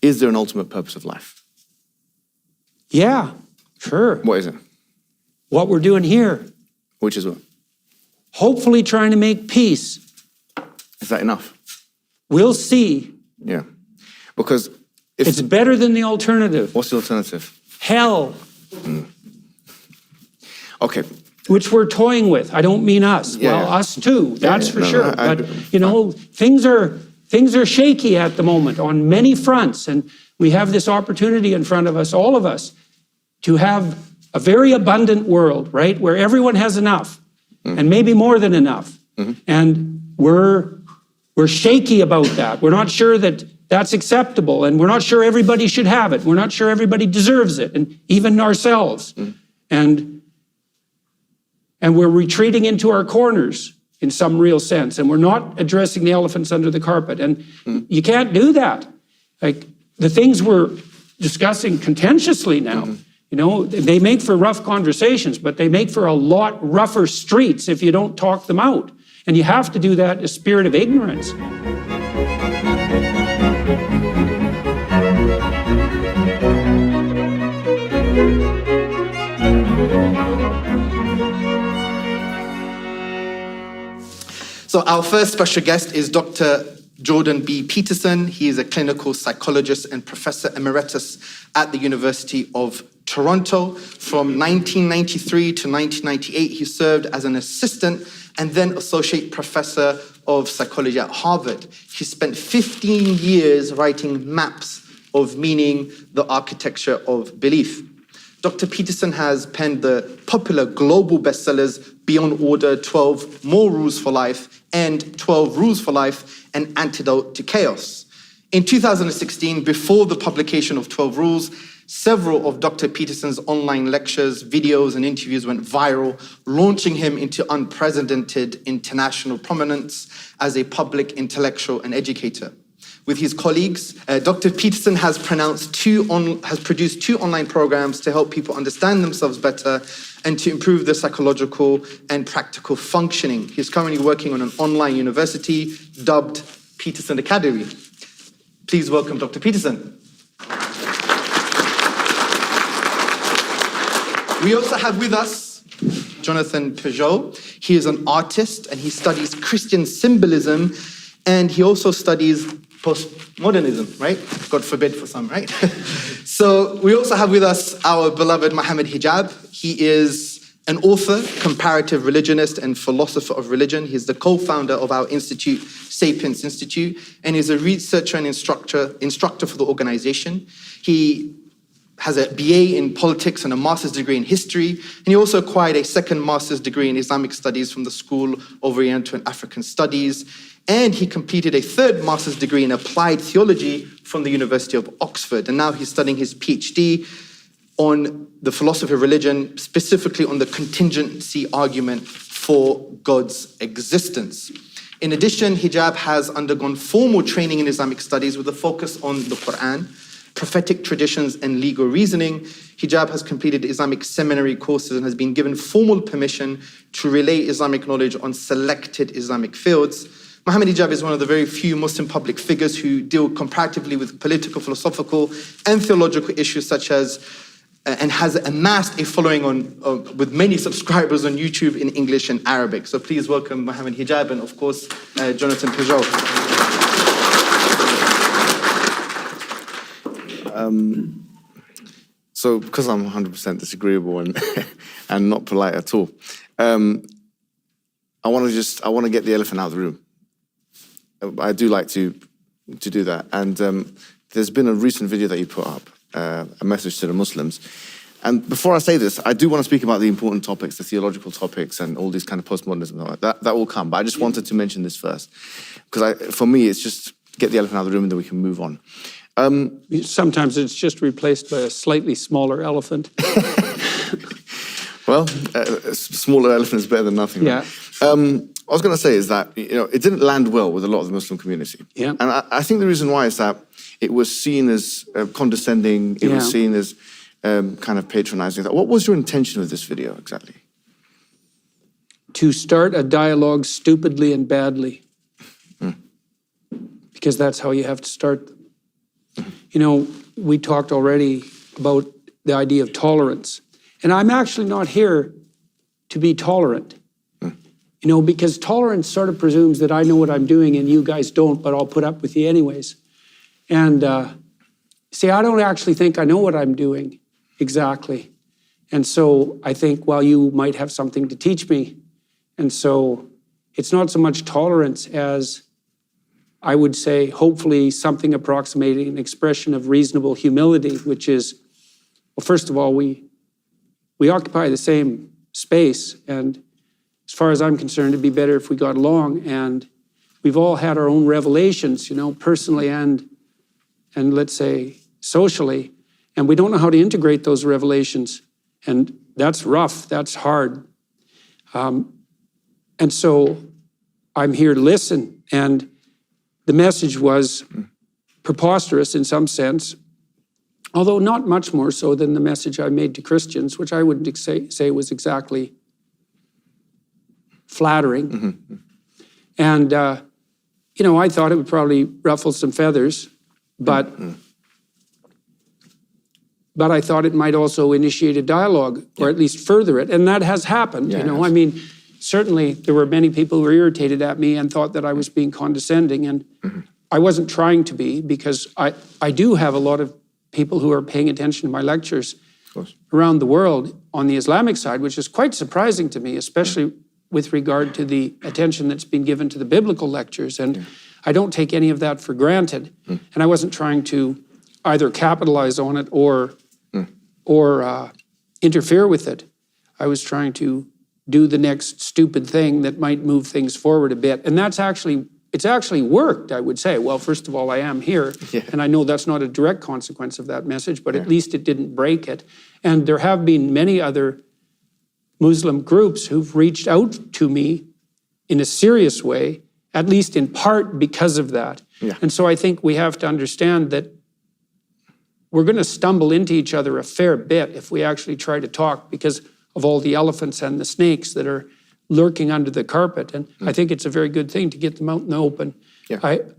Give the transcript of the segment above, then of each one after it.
Is there an ultimate purpose of life? Yeah, sure. What is it? What we're doing here. Which is what? Hopefully trying to make peace. Is that enough? We'll see. Yeah. Because if... It's better than the alternative. What's the alternative? Hell. Okay. Which we're toying with. I don't mean us. Yeah. Well, us too, that's for sure. I But, you know, things are shaky at the moment on many fronts. And we have this opportunity in front of us, all of us, to have a very abundant world, right? Where everyone has enough and maybe more than enough. And we're shaky about that. We're not sure that that's acceptable, and we're not sure everybody should have it. We're not sure everybody deserves it, and even ourselves. And we're retreating into our corners in some real sense, and we're not addressing the elephants under the carpet. And you can't do that. Like the things we're discussing contentiously now, you know, they make for rough conversations, but they make for a lot rougher streets if you don't talk them out. And you have to do that in a spirit of ignorance. So our first special guest is Dr. Jordan B. Peterson. He is a clinical psychologist and professor emeritus at the University of Toronto. From 1993 to 1998, he served as an assistant and then associate professor of psychology at Harvard. He spent 15 years writing maps of meaning, the architecture of belief. Dr. Peterson has penned the popular global bestsellers Beyond Order, 12 More Rules for Life, and 12 Rules for Life, An Antidote to Chaos. In 2016, before the publication of 12 Rules, several of Dr. Peterson's online lectures, videos, and interviews went viral, launching him into unprecedented international prominence as a public intellectual and educator. With his colleagues, Dr. Peterson has produced two online programs to help people understand themselves better and to improve their psychological and practical functioning. He's currently working on an online university dubbed Peterson Academy. Please welcome Dr. Peterson. We also have with us Jonathan Pageau. He is an artist and he studies Christian symbolism, and he also studies postmodernism, right? God forbid for some, right? So we also have with us our beloved Mohammed Hijab. He is an author, comparative religionist, and philosopher of religion. He's the co-founder of our institute, Sapiens Institute, and is a researcher and instructor for the organization. He has a BA in politics and a master's degree in history, and he also acquired a second master's degree in Islamic studies from the School of Oriental and African Studies, and he completed a third master's degree in applied theology from the University of Oxford, and now he's studying his PhD on the philosophy of religion, specifically on the contingency argument for God's existence. In addition, Hijab has undergone formal training in Islamic studies with a focus on the Quran, prophetic traditions, and legal reasoning. Hijab has completed Islamic seminary courses and has been given formal permission to relay Islamic knowledge on selected Islamic fields. Mohammed Hijab is one of the very few Muslim public figures who deal comparatively with political, philosophical, and theological issues such as, and has amassed a following with many subscribers on YouTube in English and Arabic. So please welcome Mohammed Hijab and, of course, Jonathan Pageau. So because I'm 100% disagreeable and not polite at all, I want to get the elephant out of the room. I do like to do that. And there's been a recent video that you put up, a message to the Muslims. And before I say this, I do want to speak about the important topics, the theological topics, and all these kind of postmodernism. That will come. But I just wanted to mention this first. Because for me, it's just get the elephant out of the room and then we can move on. Sometimes it's just replaced by a slightly smaller elephant. Well, a smaller elephant is better than nothing. Yeah. Right? I was going to say is that, you know, it didn't land well with a lot of the Muslim community. Yeah. And I think the reason why is that it was seen as condescending. It was seen as kind of patronizing. What was your intention with this video exactly? To start a dialogue stupidly and badly. Because that's how you have to start them. we talked already about the idea of tolerance. And I'm actually not here to be tolerant, because tolerance sort of presumes that I know what I'm doing and you guys don't, but I'll put up with you anyways. And see, I don't actually think I know what I'm doing exactly. And so I think, well, you might have something to teach me. And so it's not so much tolerance as, I would say, hopefully something approximating an expression of reasonable humility, which is, well, first of all, we occupy the same space. And as far as I'm concerned, it'd be better if we got along. And we've all had our own revelations, personally and let's say socially. And we don't know how to integrate those revelations. And that's rough, that's hard. And so I'm here to listen. And the message was preposterous in some sense, although not much more so than the message I made to Christians, which I wouldn't say was exactly flattering. And, I thought it would probably ruffle some feathers, but I thought it might also initiate a dialogue, or at least further it. And that has happened, I mean, certainly there were many people who were irritated at me and thought that I was being condescending, and I wasn't trying to be, because I do have a lot of people who are paying attention to my lectures around the world on the Islamic side, which is quite surprising to me, especially with regard to the attention that's been given to the biblical lectures. And I don't take any of that for granted. And I wasn't trying to either capitalize on it or interfere with it. I was trying to do the next stupid thing that might move things forward a bit. And it's actually worked, I would say. Well, first of all, I am here, and I know that's not a direct consequence of that message, but at least it didn't break it. And there have been many other Muslim groups who've reached out to me in a serious way, at least in part because of that. And so I think we have to understand that we're going to stumble into each other a fair bit if we actually try to talk, because of all the elephants and the snakes that are lurking under the carpet. And I think it's a very good thing to get them out in the open.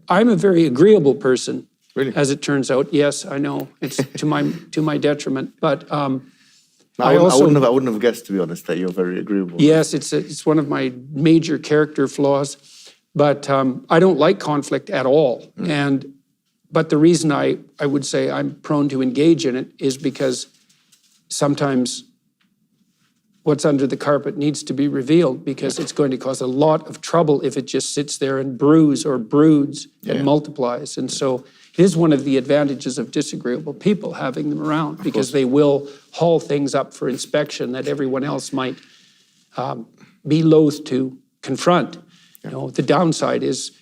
I'm a very agreeable person, as it turns out. Yes, I know, it's to my detriment. But I wouldn't have guessed, to be honest, that you're very agreeable. Yes, it's one of my major character flaws. But I don't like conflict at all. But the reason I would say I'm prone to engage in it is because sometimes what's under the carpet needs to be revealed, because it's going to cause a lot of trouble if it just sits there and brews or broods and multiplies. And so it is one of the advantages of disagreeable people, having them around, because they will haul things up for inspection that everyone else might be loath to confront. The downside is,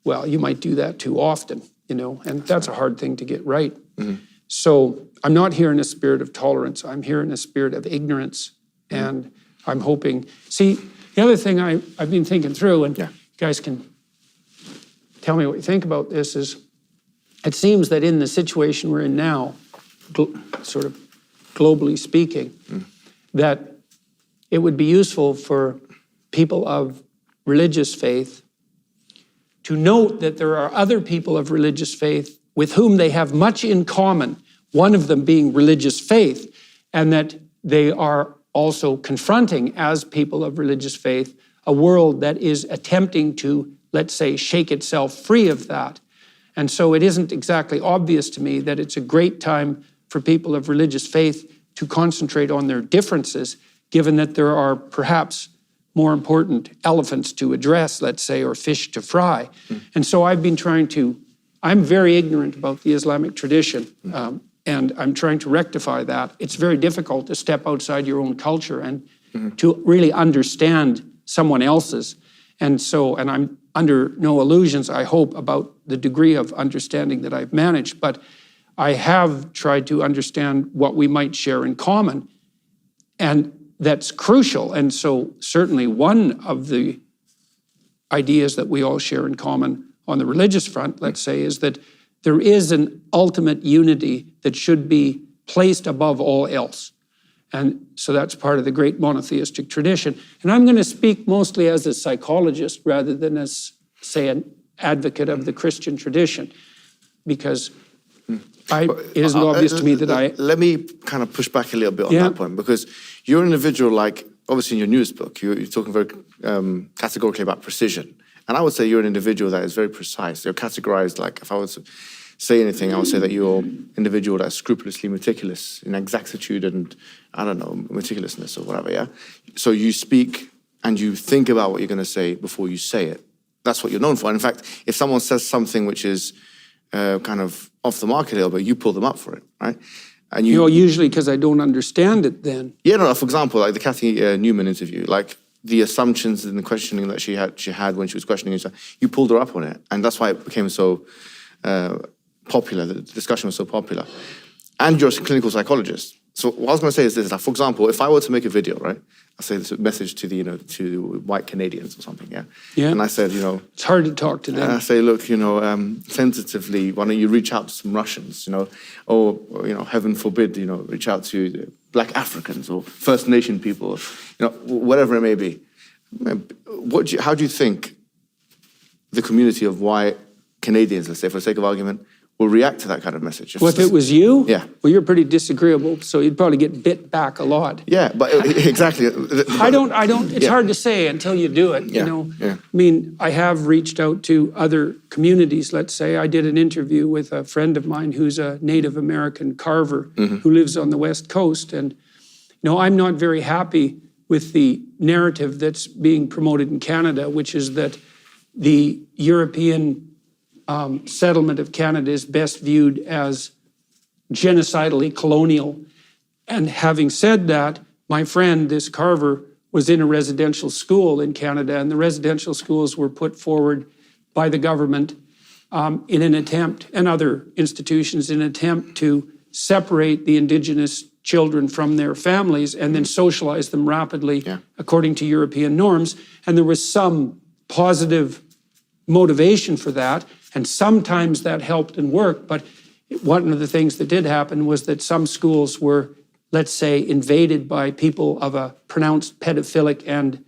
well, you might do that too often, and that's a hard thing to get right. So I'm not here in a spirit of tolerance. I'm here in a spirit of ignorance. And I'm hoping, see, the other thing I've been thinking through, and you guys can tell me what you think about this, is it seems that in the situation we're in now, sort of globally speaking, that it would be useful for people of religious faith to note that there are other people of religious faith with whom they have much in common, one of them being religious faith, and that they are also confronting, as people of religious faith, a world that is attempting to, let's say, shake itself free of that. And so it isn't exactly obvious to me that it's a great time for people of religious faith to concentrate on their differences, given that there are perhaps more important elephants to address, let's say, or fish to fry. And so I've been I'm very ignorant about the Islamic tradition. And I'm trying to rectify that. It's very difficult to step outside your own culture and to really understand someone else's. And I'm under no illusions, I hope, about the degree of understanding that I've managed, but I have tried to understand what we might share in common. And that's crucial. And so certainly one of the ideas that we all share in common on the religious front, let's say, is that there is an ultimate unity that should be placed above all else. And so that's part of the great monotheistic tradition. And I'm going to speak mostly as a psychologist rather than as, say, an advocate of the Christian tradition, because it isn't obvious to me that Let me kind of push back a little bit on Yeah. that point, because you're an individual, like, obviously in your newest book, you're talking very categorically about precision. And I would say you're an individual that is very precise. You're categorized, like, if I was to say anything, I would say that you're an individual that's scrupulously meticulous in exactitude and, I don't know, meticulousness or whatever, yeah? So you speak and you think about what you're going to say before you say it. That's what you're known for. And in fact, if someone says something which is kind of off the mark a little bit, you pull them up for it, right? And you know, usually because I don't understand it then. Yeah, no, for example, like the Kathy Newman interview, like the assumptions and the questioning that she had when she was questioning you, you pulled her up on it. And that's why it became so popular, the discussion was so popular. And you're a clinical psychologist. So what I was going to say is this, like, for example, if I were to make a video, right? I say this message to the, to white Canadians or something, yeah? Yeah. And I said, It's hard to talk to them. and I say, look, sensitively, why don't you reach out to some Russians, or, heaven forbid, reach out to the Black Africans or First Nation people, whatever it may be. How do you think the community of white Canadians, let's say, for the sake of argument, will react to that kind of message? Well, if it was you, Yeah. well, you're pretty disagreeable, so you'd probably get bit back a lot. Yeah, but exactly. I don't, it's hard to say until you do it, Yeah. I mean, I have reached out to other communities, let's say. I did an interview with a friend of mine who's a Native American carver who lives on the West Coast. And, I'm not very happy with the narrative that's being promoted in Canada, which is that the European settlement of Canada is best viewed as genocidally colonial. And having said that, my friend, this carver, was in a residential school in Canada, and the residential schools were put forward by the government in an attempt, and other institutions, in an attempt to separate the Indigenous children from their families and then socialize them rapidly according to European norms. And there was some positive motivation for that, and sometimes that helped and worked. But one of the things that did happen was that some schools were, let's say, invaded by people of a pronounced pedophilic and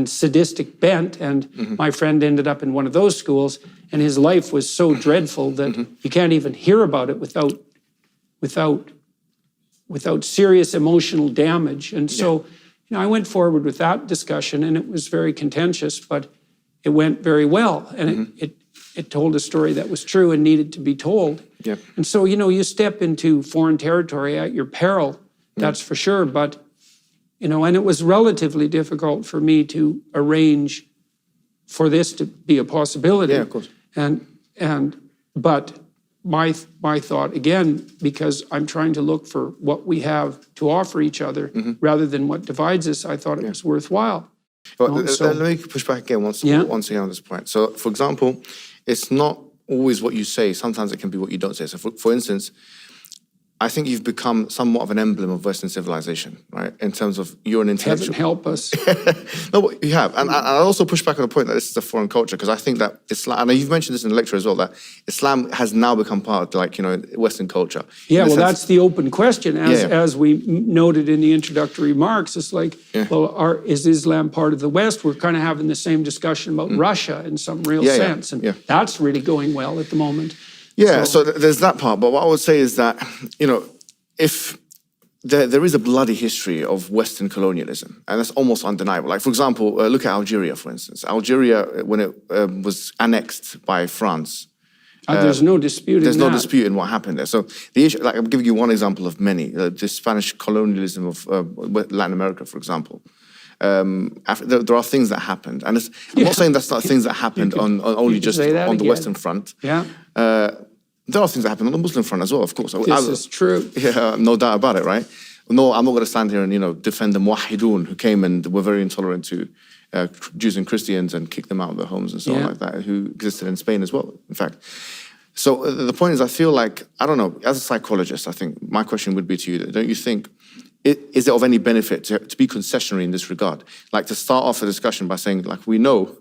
sadistic bent. And my friend ended up in one of those schools, and his life was so dreadful that you can't even hear about it without serious emotional damage. And so, I went forward with that discussion, and it was very contentious, but it went very well. And it told a story that was true and needed to be told. Yeah. And so, you step into foreign territory at your peril, that's for sure. But, and it was relatively difficult for me to arrange for this to be a possibility. Yeah, of course. But my thought, again, because I'm trying to look for what we have to offer each other rather than what divides us, I thought it was worthwhile. Well, let me push back again once again on this point. So, for example, it's not always what you say. Sometimes it can be what you don't say. So, for instance, I think you've become somewhat of an emblem of Western civilization, right? In terms of you're an intellectual. Heaven help us. No, but you have. And I also push back on the point that this is a foreign culture, because I think that Islam, and you've mentioned this in the lecture as well, that Islam has now become part of, Western culture. Yeah, well, that's the open question. As we noted in the introductory remarks, it's like, is Islam part of the West? We're kind of having the same discussion about Russia in some real sense. And that's really going well at the moment. Yeah, so there's that part. But what I would say is that, if there is a bloody history of Western colonialism, and that's almost undeniable. Like, for example, look at Algeria, for instance. Algeria, when it was annexed by France. There's no dispute in that. There's no dispute in what happened there. So the issue, like, I'm giving you one example of many. The Spanish colonialism of Latin America, for example. There are things that happened, and I'm not saying that's not things that happened on only just on the Western front. Yeah. There are things that happen on the Muslim front as well, of course. This is true. Yeah, no doubt about it, right? No, I'm not going to stand here and defend the Muwahidun who came and were very intolerant to Jews and Christians and kicked them out of their homes and so on like that, who existed in Spain as well, in fact. So the point is, I feel like, I don't know, as a psychologist, I think my question would be to you, don't you think, is it of any benefit to be concessionary in this regard? Like, to start off a discussion by saying, like, we know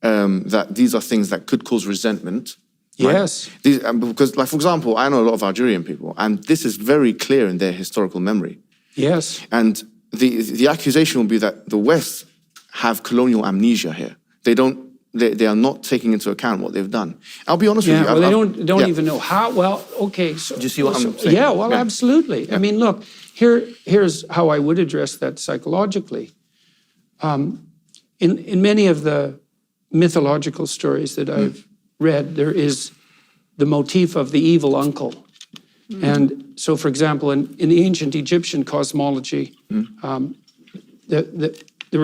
that these are things that could cause resentment. Right? Yes. Because, like, for example, I know a lot of Algerian people, and this is very clear in their historical memory. Yes. And the accusation will be that the West have colonial amnesia here. They don't they are not taking into account what they've done. I'll be honest with you. Well, they don't yeah. even know how. Well, okay. So, Do you see what I'm saying? Yeah, well, absolutely. I mean, look, here's how I would address that psychologically. In many of the mythological stories that I've read, there is the motif of the evil uncle. And so, for example, in the ancient Egyptian cosmology, there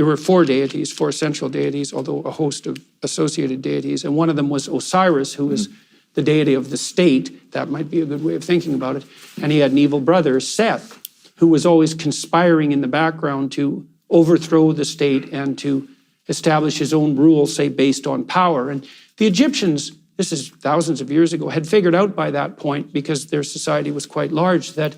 were four deities, four central deities, although a host of associated deities. And one of them was Osiris, who was the deity of the state. That might be a good way of thinking about it. And he had an evil brother, Seth, who was always conspiring in the background to overthrow the state and to establish his own rule, say, based on power. And the Egyptians, this is thousands of years ago, had figured out by that point, because their society was quite large, that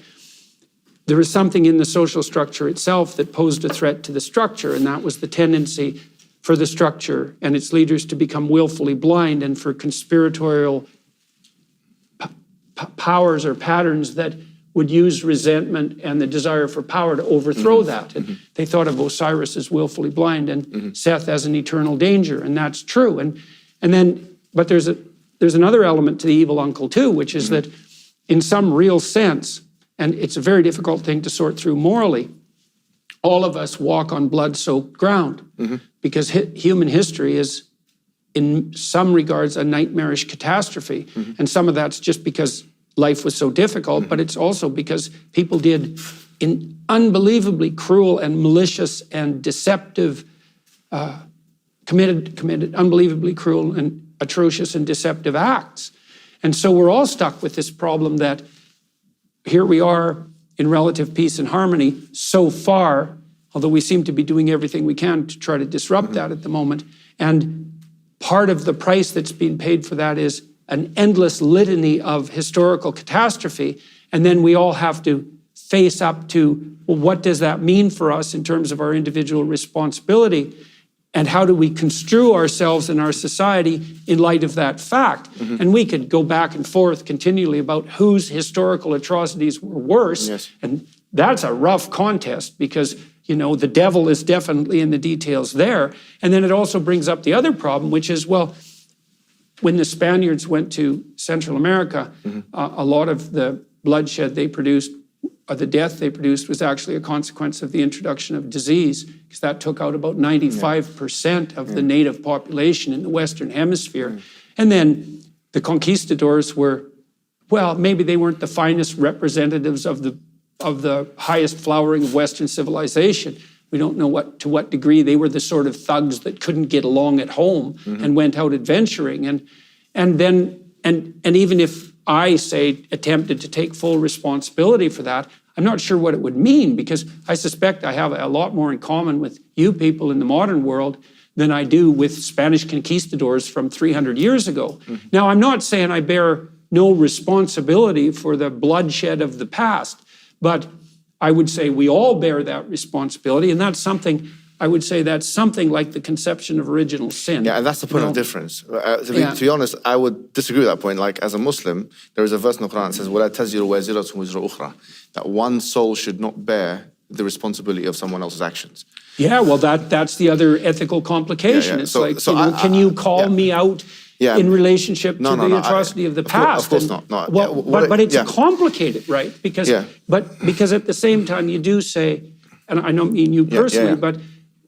there was something in the social structure itself that posed a threat to the structure, and that was the tendency for the structure and its leaders to become willfully blind, and for conspiratorial powers or patterns that would use resentment and the desire for power to overthrow that. And they thought of Osiris as willfully blind and Seth as an eternal danger, and that's true. But there's another element to the evil uncle too, which is that in some real sense, and it's a very difficult thing to sort through morally, all of us walk on blood-soaked ground, because human history is, in some regards, a nightmarish catastrophe. And some of that's just because life was so difficult, but it's also because people did unbelievably cruel and malicious and deceptive, committed unbelievably cruel and atrocious and deceptive acts. And so we're all stuck with this problem that here we are in relative peace and harmony so far, although we seem to be doing everything we can to try to disrupt that at the moment. And part of the price that's being paid for that is an endless litany of historical catastrophe. And then we all have to face up to, well, what does that mean for us in terms of our individual responsibility? And how do we construe ourselves and our society in light of that fact? And we could go back and forth continually about whose historical atrocities were worse. And that's a rough contest, because, you know, the devil is definitely in the details there. And then it also brings up the other problem, which is, well, when the Spaniards went to Central America, a lot of the bloodshed they produced, or the death they produced, was actually a consequence of the introduction of disease, because that took out about 95% of the native population in the Western Hemisphere. And then the conquistadors were, well, maybe they weren't the finest representatives of the highest flowering of Western civilization. We don't know to what degree they were the sort of thugs that couldn't get along at home and went out adventuring. And even if I, say, attempted to take full responsibility for that, I'm not sure what it would mean, because I suspect I have a lot more in common with you people in the modern world than I do with Spanish conquistadors from 300 years ago. Now, I'm not saying I bear no responsibility for the bloodshed of the past, but I would say we all bear that responsibility, and that's something, I would say that's something like the conception of original sin. Yeah, and that's the point of difference. To be honest, I would disagree with that point. Like, as a Muslim, there is a verse in the Quran that says, وَلَا تَزِرُ وَازِرَةٌ وِزْرَ أُخْرَى, that one soul should not bear the responsibility of someone else's actions. Yeah, well, that's the other ethical complication. It's can you call me out in relationship to the atrocity of the past? Of course not. No. But it's complicated, right? Because at the same time you do say, and I don't mean you personally, but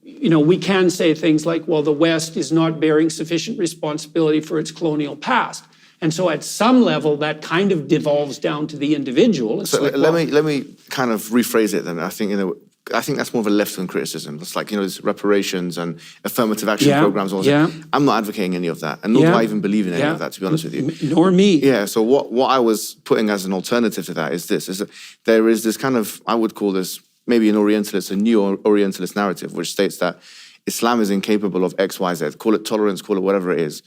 you know, we can say things like, well, the West is not bearing sufficient responsibility for its colonial past. And so at some level, that kind of devolves down to the individual. It's let me kind of rephrase it then. I think that's more of a left-wing criticism. It's like, you know, there's reparations and affirmative action programs. I'm not advocating any of that, and nor do I even believe in any of that, to be honest with you. Nor me. Yeah, so what I was putting as an alternative to that is this, is that there is this kind of, I would call this maybe an Orientalist, a new Orientalist narrative, which states that Islam is incapable of X, Y, Z. Call it tolerance, call it whatever it is.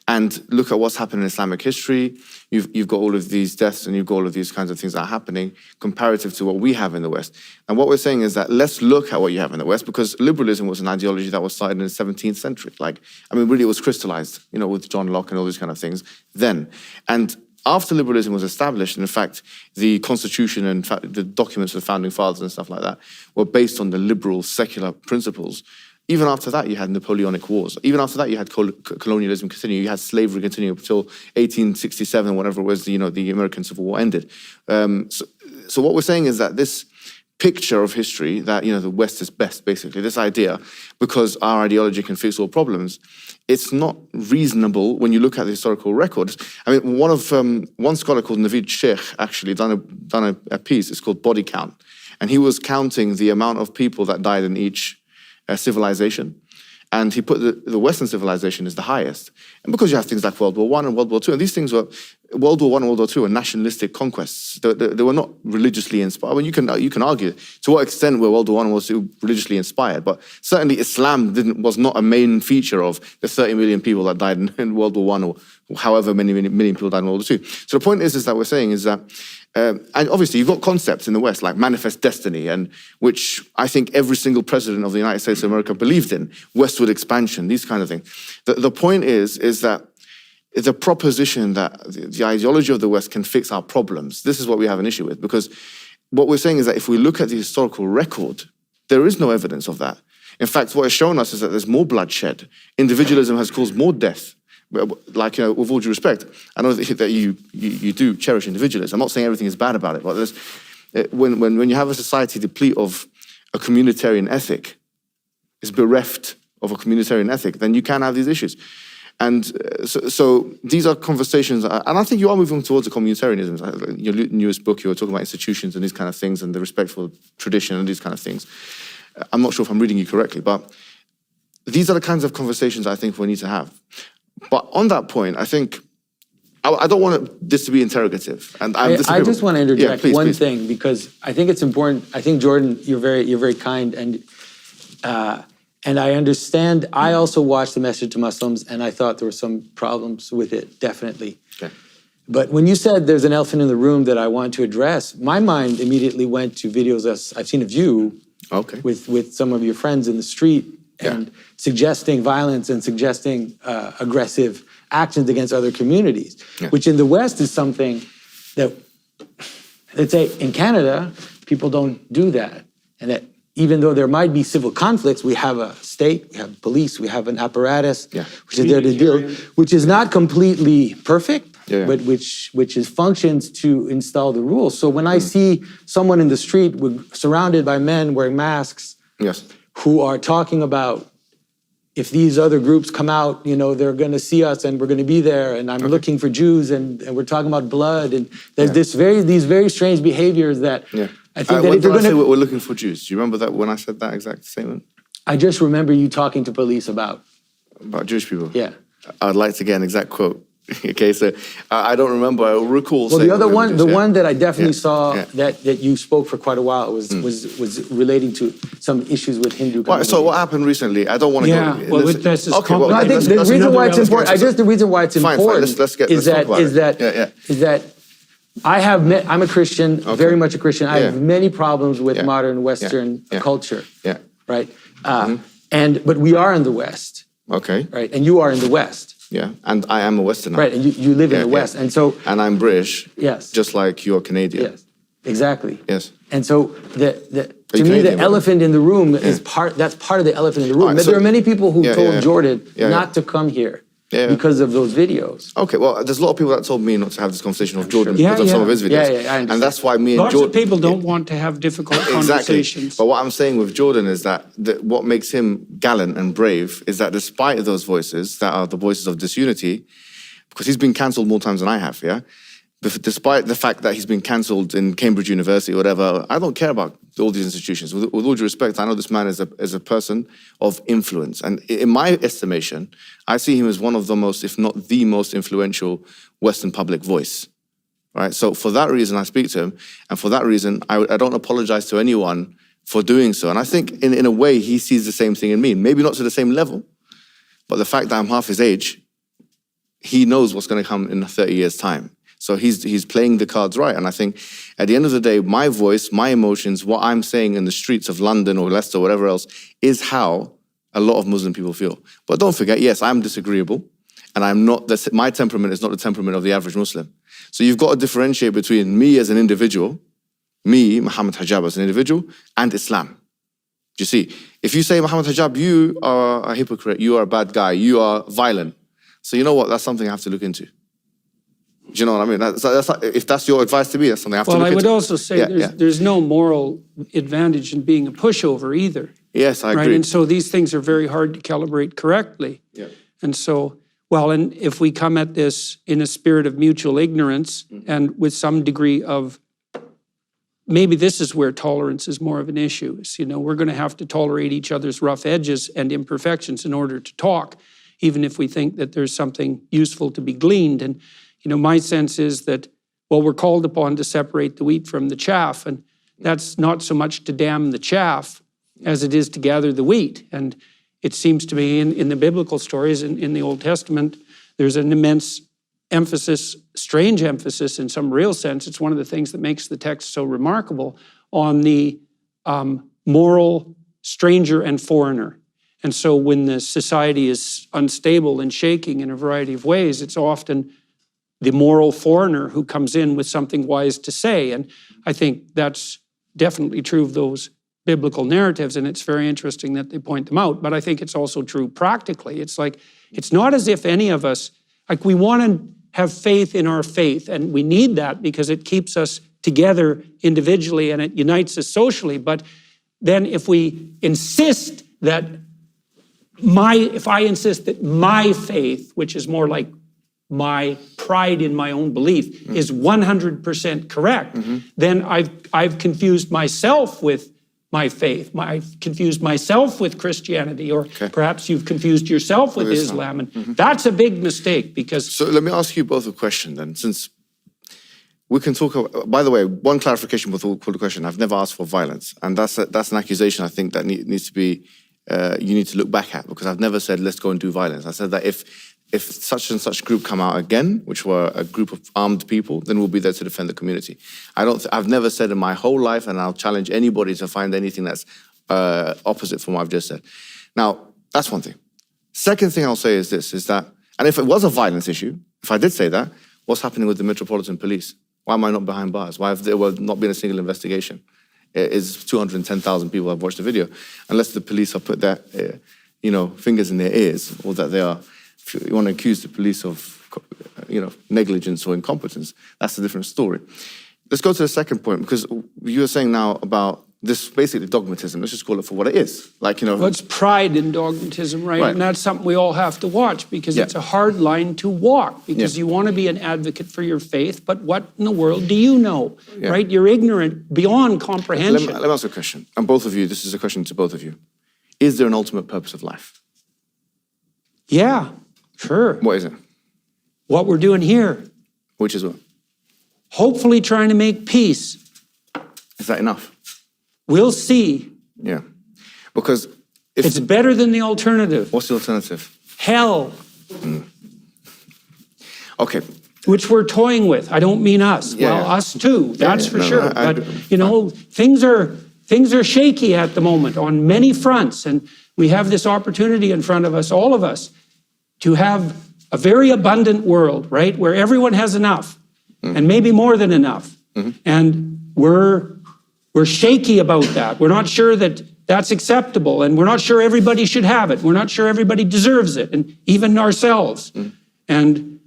And look at what's happened in Islamic history. You've got all of these deaths and you've got all of these kinds of things that are happening comparative to what we have in the West. And what we're saying is that let's look at what you have in the West, because liberalism was an ideology that was started in the 17th century. Like, I mean, really it was crystallized, you know, with John Locke and all these kind of things then. And after liberalism was established, and in fact, the Constitution and in fact, the documents of the Founding Fathers and stuff like that were based on the liberal secular principles. Even after that, you had Napoleonic Wars. Even after that, you had colonialism continue. You had slavery continue until 1867, whatever it was, the American Civil War ended. So what we're saying is that this picture of history, that, the West is best, basically, this idea, because our ideology can fix all problems, it's not reasonable when you look at the historical records. I mean, one scholar called Naveed Sheikh actually done a piece. It's called Body Count. And he was counting the amount of people that died in each civilization. And he put the Western civilization as the highest. And because you have things like World War I and World War II, and these things were, World War I and World War II were nationalistic conquests. They were not religiously inspired. I mean, you can argue to what extent were World War I and World War II religiously inspired, but certainly Islam was not a main feature of the 30 million people that died in World War I, or however many million people died in World War II. So the point is that we're saying is that, and obviously you've got concepts in the West like manifest destiny, and which I think every single president of the United States of America believed in, westward expansion, these kind of things. The point is that the proposition that the ideology of the West can fix our problems, this is what we have an issue with, because what we're saying is that if we look at the historical record, there is no evidence of that. In fact, what it's shown us is that there's more bloodshed. Individualism has caused more death. Like, with all due respect, I know that you do cherish individualism. I'm not saying everything is bad about it, but when you have a society deplete of a communitarian ethic, is bereft of a communitarian ethic, then you can have these issues. And so these are conversations, and I think you are moving towards a communitarianism. Your newest book, you were talking about institutions and these kind of things, and the respect for tradition and these kind of things. I'm not sure if I'm reading you correctly, but these are the kinds of conversations I think we need to have. But on that point, I think, I don't want this to be interrogative. And I just want to interject one thing, because I think it's important. I think, Jordan, you're very kind, and I understand. I also watched The Message to Muslims, and I thought there were some problems with it, definitely. Okay. But when you said there's an elephant in the room that I want to address, my mind immediately went to videos I've seen of you with some of your friends in the street, and suggesting violence and suggesting aggressive actions against other communities, which in the West is something that, let's say, in Canada, people don't do that. And that even though there might be civil conflicts, we have a state, we have police, we have an apparatus, which is there to deal, which is not completely perfect, but which is functions to install the rules. So when I see someone in the street surrounded by men wearing masks, who are talking about, if these other groups come out, they're going to see us and we're going to be there, and I'm looking for Jews, and we're talking about blood, and there's these very strange behaviors that I think that if you're going to... We're looking for Jews. Do you remember that when I said that exact statement? I just remember you talking to police about Jewish people? Yeah. I'd like to get an exact quote. Okay, so I don't remember. I recall. Well, the other one, one that I definitely saw that you spoke for quite a while was relating to some issues with Hindu community. Right, so what happened recently? I don't want to go. Well, this is I think the reason why it's important. The reason why it's important is that I'm a Christian, very much a Christian. I have many problems with modern Western culture. Right. But we are in the West. Okay. Right, and you are in the West. Yeah, and I am a Westerner. Right, and you live in the West, and so... And I'm British. Yes. Just like you're Canadian. Yes, exactly. Yes. And so, to me, the elephant in the room is that's part of the elephant in the room. Right, there are many people who told Jordan not to come here because of those videos. Okay, well, there's a lot of people that told me not to have this conversation with Jordan because of some of his videos. And that's why me and Jordan... Lots of people don't want to have difficult conversations. But what I'm saying with Jordan is that what makes him gallant and brave is that despite those voices that are the voices of disunity, because he's been cancelled more times than I have, despite the fact that he's been cancelled in Cambridge University or whatever, I don't care about all these institutions. With all due respect, I know this man is a person of influence. And in my estimation, I see him as one of the most, if not the most influential Western public voice. Right? So for that reason, I speak to him. And for that reason, I don't apologize to anyone for doing so. And I think in a way, he sees the same thing in me. Maybe not to the same level, but the fact that I'm half his age, he knows what's going to come in 30 years' time. So he's playing the cards right. And I think at the end of the day, my voice, my emotions, what I'm saying in the streets of London or Leicester or whatever else is how a lot of Muslim people feel. But don't forget, yes, I'm disagreeable. And my temperament is not the temperament of the average Muslim. So you've got to differentiate between me as an individual, me, Mohammed Hijab as an individual, and Islam. Do you see? If you say, Mohammed Hijab, you are a hypocrite, you are a bad guy, you are violent. So you know what? That's something I have to look into. Do you know what I mean? If that's your advice to me, that's something I have to look into. Well, I would also say there's no moral advantage in being a pushover either. Yes, I agree. Right? And so these things are very hard to calibrate correctly. Yeah. And so, well, and if we come at this in a spirit of mutual ignorance and with some degree of, maybe this is where tolerance is more of an issue. Is, we're going to have to tolerate each other's rough edges and imperfections in order to talk, even if we think that there's something useful to be gleaned. And, my sense is that, well, we're called upon to separate the wheat from the chaff, and that's not so much to damn the chaff as it is to gather the wheat. And it seems to me in the biblical stories in the Old Testament, there's an immense emphasis, strange emphasis in some real sense. It's one of the things that makes the text so remarkable on the moral stranger and foreigner. And so when the society is unstable and shaking in a variety of ways, it's often the moral foreigner who comes in with something wise to say. And I think that's definitely true of those biblical narratives, and it's very interesting that they point them out. But I think it's also true practically. It's like, it's not as if any of us, like, we want to have faith in our faith, and we need that because it keeps us together individually and it unites us socially. But then if we insist that if I insist that my faith, which is more like my pride in my own belief, is 100% correct, then I've confused myself with my faith. I've confused myself with Christianity, or perhaps you've confused yourself with Islam. And that's a big mistake because... So let me ask you both a question then, since we can talk about, by the way, one clarification before the question. I've never asked for violence. And that's an accusation I think that needs to be, you need to look back at, because I've never said, let's go and do violence. I said that if such and such group come out again, which were a group of armed people, then we'll be there to defend the community. I've never said in my whole life, and I'll challenge anybody to find anything that's opposite from what I've just said. Now, that's one thing. Second thing I'll say is this, is that, and if it was a violence issue, if I did say that, what's happening with the Metropolitan Police? Why am I not behind bars? Why have there not been a single investigation? It is 210,000 people have watched the video. Unless the police have put their fingers in their ears, or that they are, if you want to accuse the police of negligence or incompetence, that's a different story. Let's go to the second point, because you were saying now about this basically dogmatism. Let's just call it for what it is. Well, it's pride in dogmatism, right? And that's something we all have to watch, because it's a hard line to walk, because you want to be an advocate for your faith, but what in the world do you know, right? You're ignorant beyond comprehension. Let me ask a question, and both of you, this is a question to both of you. Is there an ultimate purpose of life? Yeah, sure. What is it? What we're doing here. Which is what? Hopefully trying to make peace. Is that enough? We'll see. Yeah. Because it's better than the alternative. What's the alternative? Hell. Okay. Which we're toying with. I don't mean us. Us too. That's for sure. But things are shaky at the moment on many fronts, and we have this opportunity in front of us, all of us, to have a very abundant world, right, where everyone has enough, and maybe more than enough. And we're shaky about that. We're not sure that that's acceptable, and we're not sure everybody should have it. We're not sure everybody deserves it, and even ourselves. And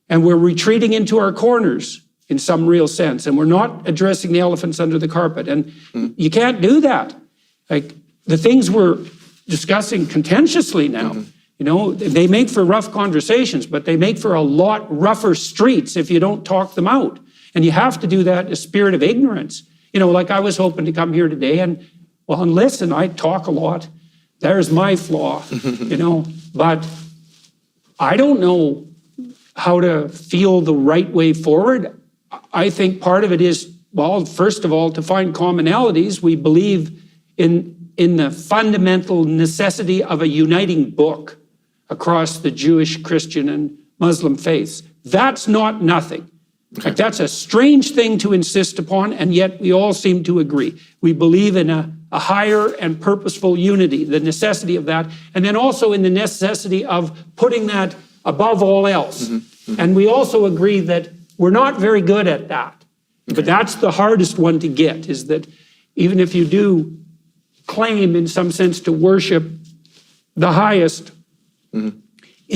we're retreating into our corners in some real sense, and we're not addressing the elephants under the carpet. And you can't do that. Like, the things we're discussing contentiously now, they make for rough conversations, but they make for a lot rougher streets if you don't talk them out. And you have to do that in a spirit of ignorance. Like I was hoping to come here today and listen, I talk a lot. There's my flaw, but I don't know how to feel the right way forward. I think part of it is, first of all, to find commonalities. We believe in the fundamental necessity of a uniting book across the Jewish, Christian, and Muslim faiths. That's not nothing. Like, that's a strange thing to insist upon, and yet we all seem to agree. We believe in a higher and purposeful unity, the necessity of that, and then also in the necessity of putting that above all else. And we also agree that we're not very good at that. But that's the hardest one to get, is that even if you do claim, in some sense, to worship the highest in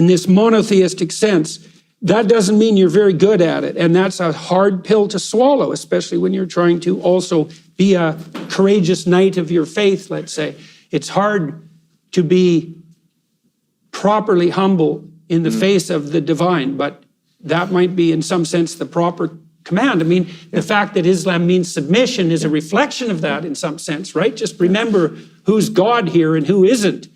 this monotheistic sense, that doesn't mean you're very good at it. And that's a hard pill to swallow, especially when you're trying to also be a courageous knight of your faith, let's say. It's hard to be properly humble in the face of the divine, but that might be, in some sense, the proper command. I mean, the fact that Islam means submission is a reflection of that in some sense, right? Just remember who's God here and who isn't.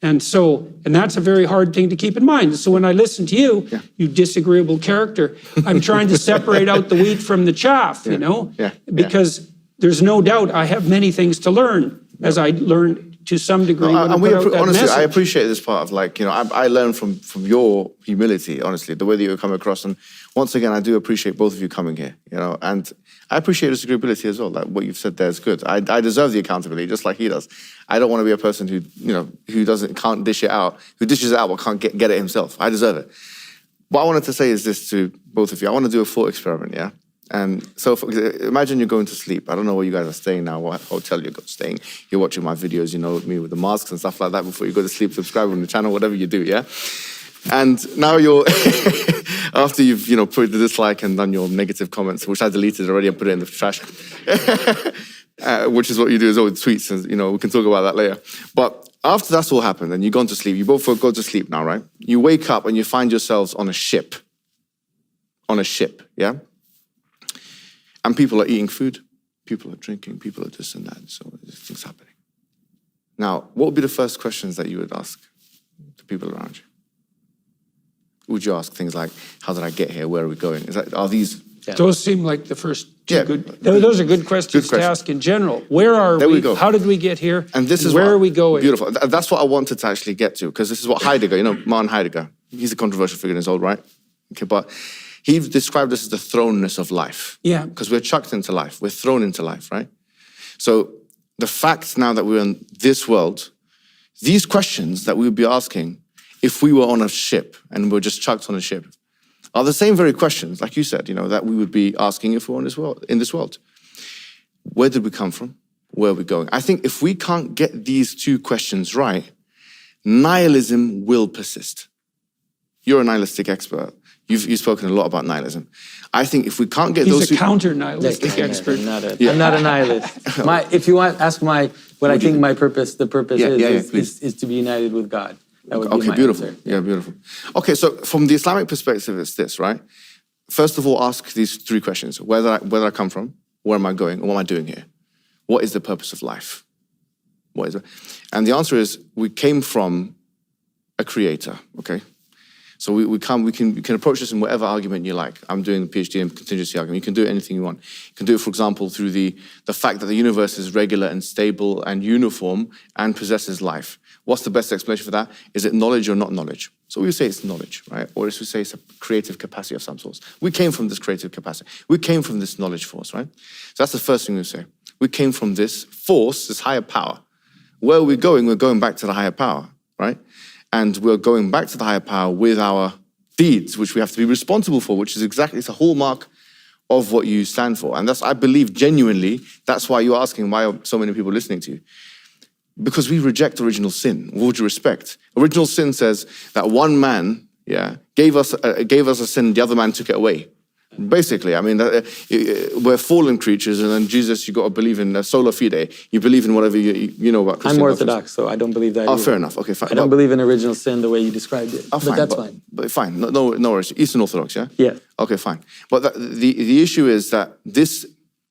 And that's a very hard thing to keep in mind. So when I listen to you, you disagreeable character, I'm trying to separate out the wheat from the chaff, you know? Because there's no doubt I have many things to learn, as I learned to some degree. Honestly, I appreciate this part of, like, you know, I learned from your humility, honestly, the way that you come across. And once again, I do appreciate both of you coming here, you know, and I appreciate disagreeability as well. Like what you've said there is good. I deserve the accountability just like he does. I don't want to be a person who, you know, can't dish it out, who dishes it out but can't get it himself. I deserve it. What I wanted to say is this to both of you. I want to do a thought experiment, yeah? And so imagine you're going to sleep. I don't know where you guys are staying now, what hotel you're staying. You're watching my videos, you know, me with the masks and stuff like that before you go to sleep. Subscribe on the channel, whatever you do, yeah? And now you're, after you've, you know, put the dislike and done your negative comments, which I deleted already and put it in the trash, which is what you do as well with tweets, and, you know, we can talk about that later. But after that's all happened and you've gone to sleep, you both go to sleep now, right? You wake up and you find yourselves on a ship. On a ship, yeah? And people are eating food, people are drinking, people are this and that, so there's things happening. Now, what would be the first questions that you would ask the people around you? Would you ask things like, how did I get here? Where are we going? Are these... Yeah. Those seem like the first two good... Those are good questions to ask in general. Where are we? Go. How did we get here? And this is where are we going? Beautiful. That's what I wanted to actually get to, because this is what Heidegger, you know, Martin Heidegger, he's a controversial figure in his old right. Okay, but he described this as the thrownness of life. Yeah. Because we're chucked into life. We're thrown into life, right? So the fact now that we're in this world, these questions that we would be asking if we were on a ship and we're just chucked on a ship are the same very questions, like you said, you know, that we would be asking if we're in this world. Where did we come from? Where are we going? I think if we can't get these two questions right, nihilism will persist. You're a nihilistic expert. You've spoken a lot about nihilism. I think if we can't get those two... He's a counter-nihilistic expert. I'm not a nihilist. If you want, ask what I think the purpose is to be united with God. That would be my beautiful. answer. Yeah, beautiful. Okay, so from the Islamic perspective, it's this, right? First of all, ask these three questions. Where did I come from? Where am I going? And what am I doing here? What is the purpose of life? What is it? And the answer is, we came from a creator, okay? So we can approach this in whatever argument you like. I'm doing a PhD in contingency argument. You can do it anything you want. You can do it, for example, through the fact that the universe is regular and stable and uniform and possesses life. What's the best explanation for that? Is it knowledge or not knowledge? So we would say it's knowledge, right? Or as we say, it's a creative capacity of some sort. We came from this creative capacity. We came from this knowledge force, right? So that's the first thing we say. We came from this force, this higher power. Where are we going? We're going back to the higher power, right? And we're going back to the higher power with our deeds, which we have to be responsible for, which is exactly, it's a hallmark of what you stand for. And that's, I believe, genuinely, that's why you're asking, why are so many people listening to you? Because we reject original sin, with all due respect. Original sin says that one man, gave us a sin, the other man took it away. Basically, I mean, we're fallen creatures, and then Jesus, you got to believe in sola fide. You believe in whatever you know about Christian. I'm Orthodox, so I don't believe that. Oh, fair enough. Okay, fine. I don't believe in original sin the way you described it. Oh, fine, but that's fine. But fine, no worries. Eastern Orthodox, yeah? Yeah. Okay, fine. But the issue is that this...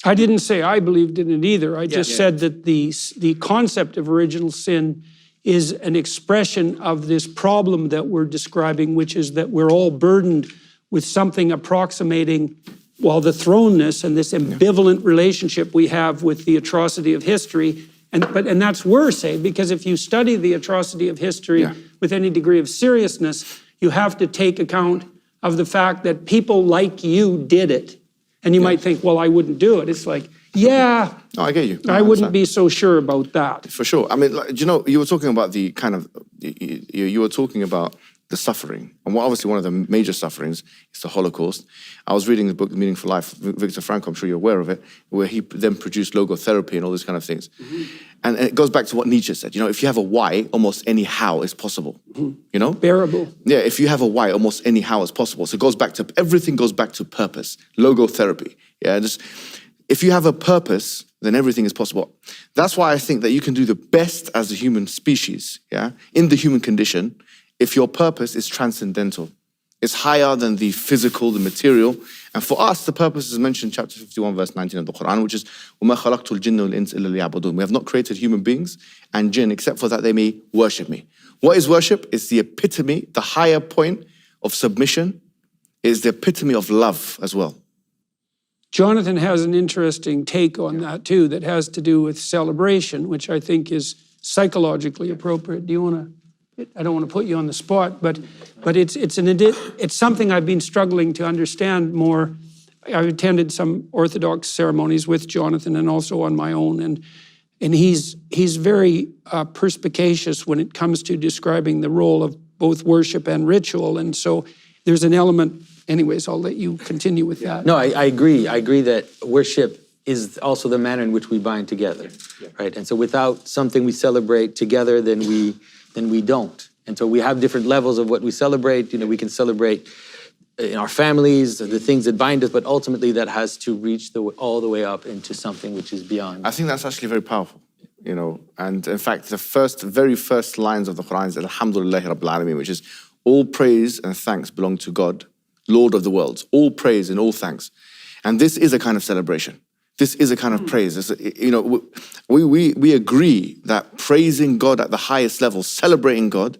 I didn't say I believed in it either. I just said that the concept of original sin is an expression of this problem that we're describing, which is that we're all burdened with something approximating, well, the thrownness and this ambivalent relationship we have with the atrocity of history. And that's worse, because if you study the atrocity of history with any degree of seriousness, you have to take account of the fact that people like you did it. And you might think, well, I wouldn't do it. It's like, no, I get you. I wouldn't be so sure about that. For sure. I mean, you know, you were talking about the kind of, you were talking about the suffering. And obviously one of the major sufferings is the Holocaust. I was reading the book, The Meaningful Life, Viktor Frankl, I'm sure you're aware of it, where he then produced logotherapy and all these kind of things. And it goes back to what Nietzsche said, if you have a why, almost any how is possible, Bearable. Yeah, if you have a why, almost any how is possible. So it goes back to, everything goes back to purpose, logotherapy. Yeah, just, if you have a purpose, then everything is possible. That's why I think that you can do the best as a human species, in the human condition, if your purpose is transcendental. It's higher than the physical, the material. And for us, the purpose is mentioned in chapter 51, verse 19 of the Quran, which is, وَمَا خَلَقْتُ الْجِنَّ وَالْإِنسَ إِلَّا لِيَعْبُدُونَ. We have not created human beings and jinn except for that they may worship me. What is worship? It's the epitome, the higher point of submission. Is the epitome of love as well. Jonathan has an interesting take on that too, that has to do with celebration, which I think is psychologically appropriate. Do you want to? I don't want to put you on the spot, but it's something I've been struggling to understand more. I've attended some Orthodox ceremonies with Jonathan and also on my own, and he's very perspicacious when it comes to describing the role of both worship and ritual, and so there's an element. Anyways, I'll let you continue with that. No, I agree. I agree that worship is also the manner in which we bind together, right? And so without something we celebrate together, then we don't. And so we have different levels of what we celebrate. We can celebrate in our families, the things that bind us, but ultimately that has to reach all the way up into something which is beyond. I think that's actually very powerful, And in fact, the very first lines of the Quran is Alhamdulillahi Rabbil Alameen, which is all praise and thanks belong to God, Lord of the worlds. All praise and all thanks. And this is a kind of celebration. This is a kind of praise. We agree that praising God at the highest level, celebrating God.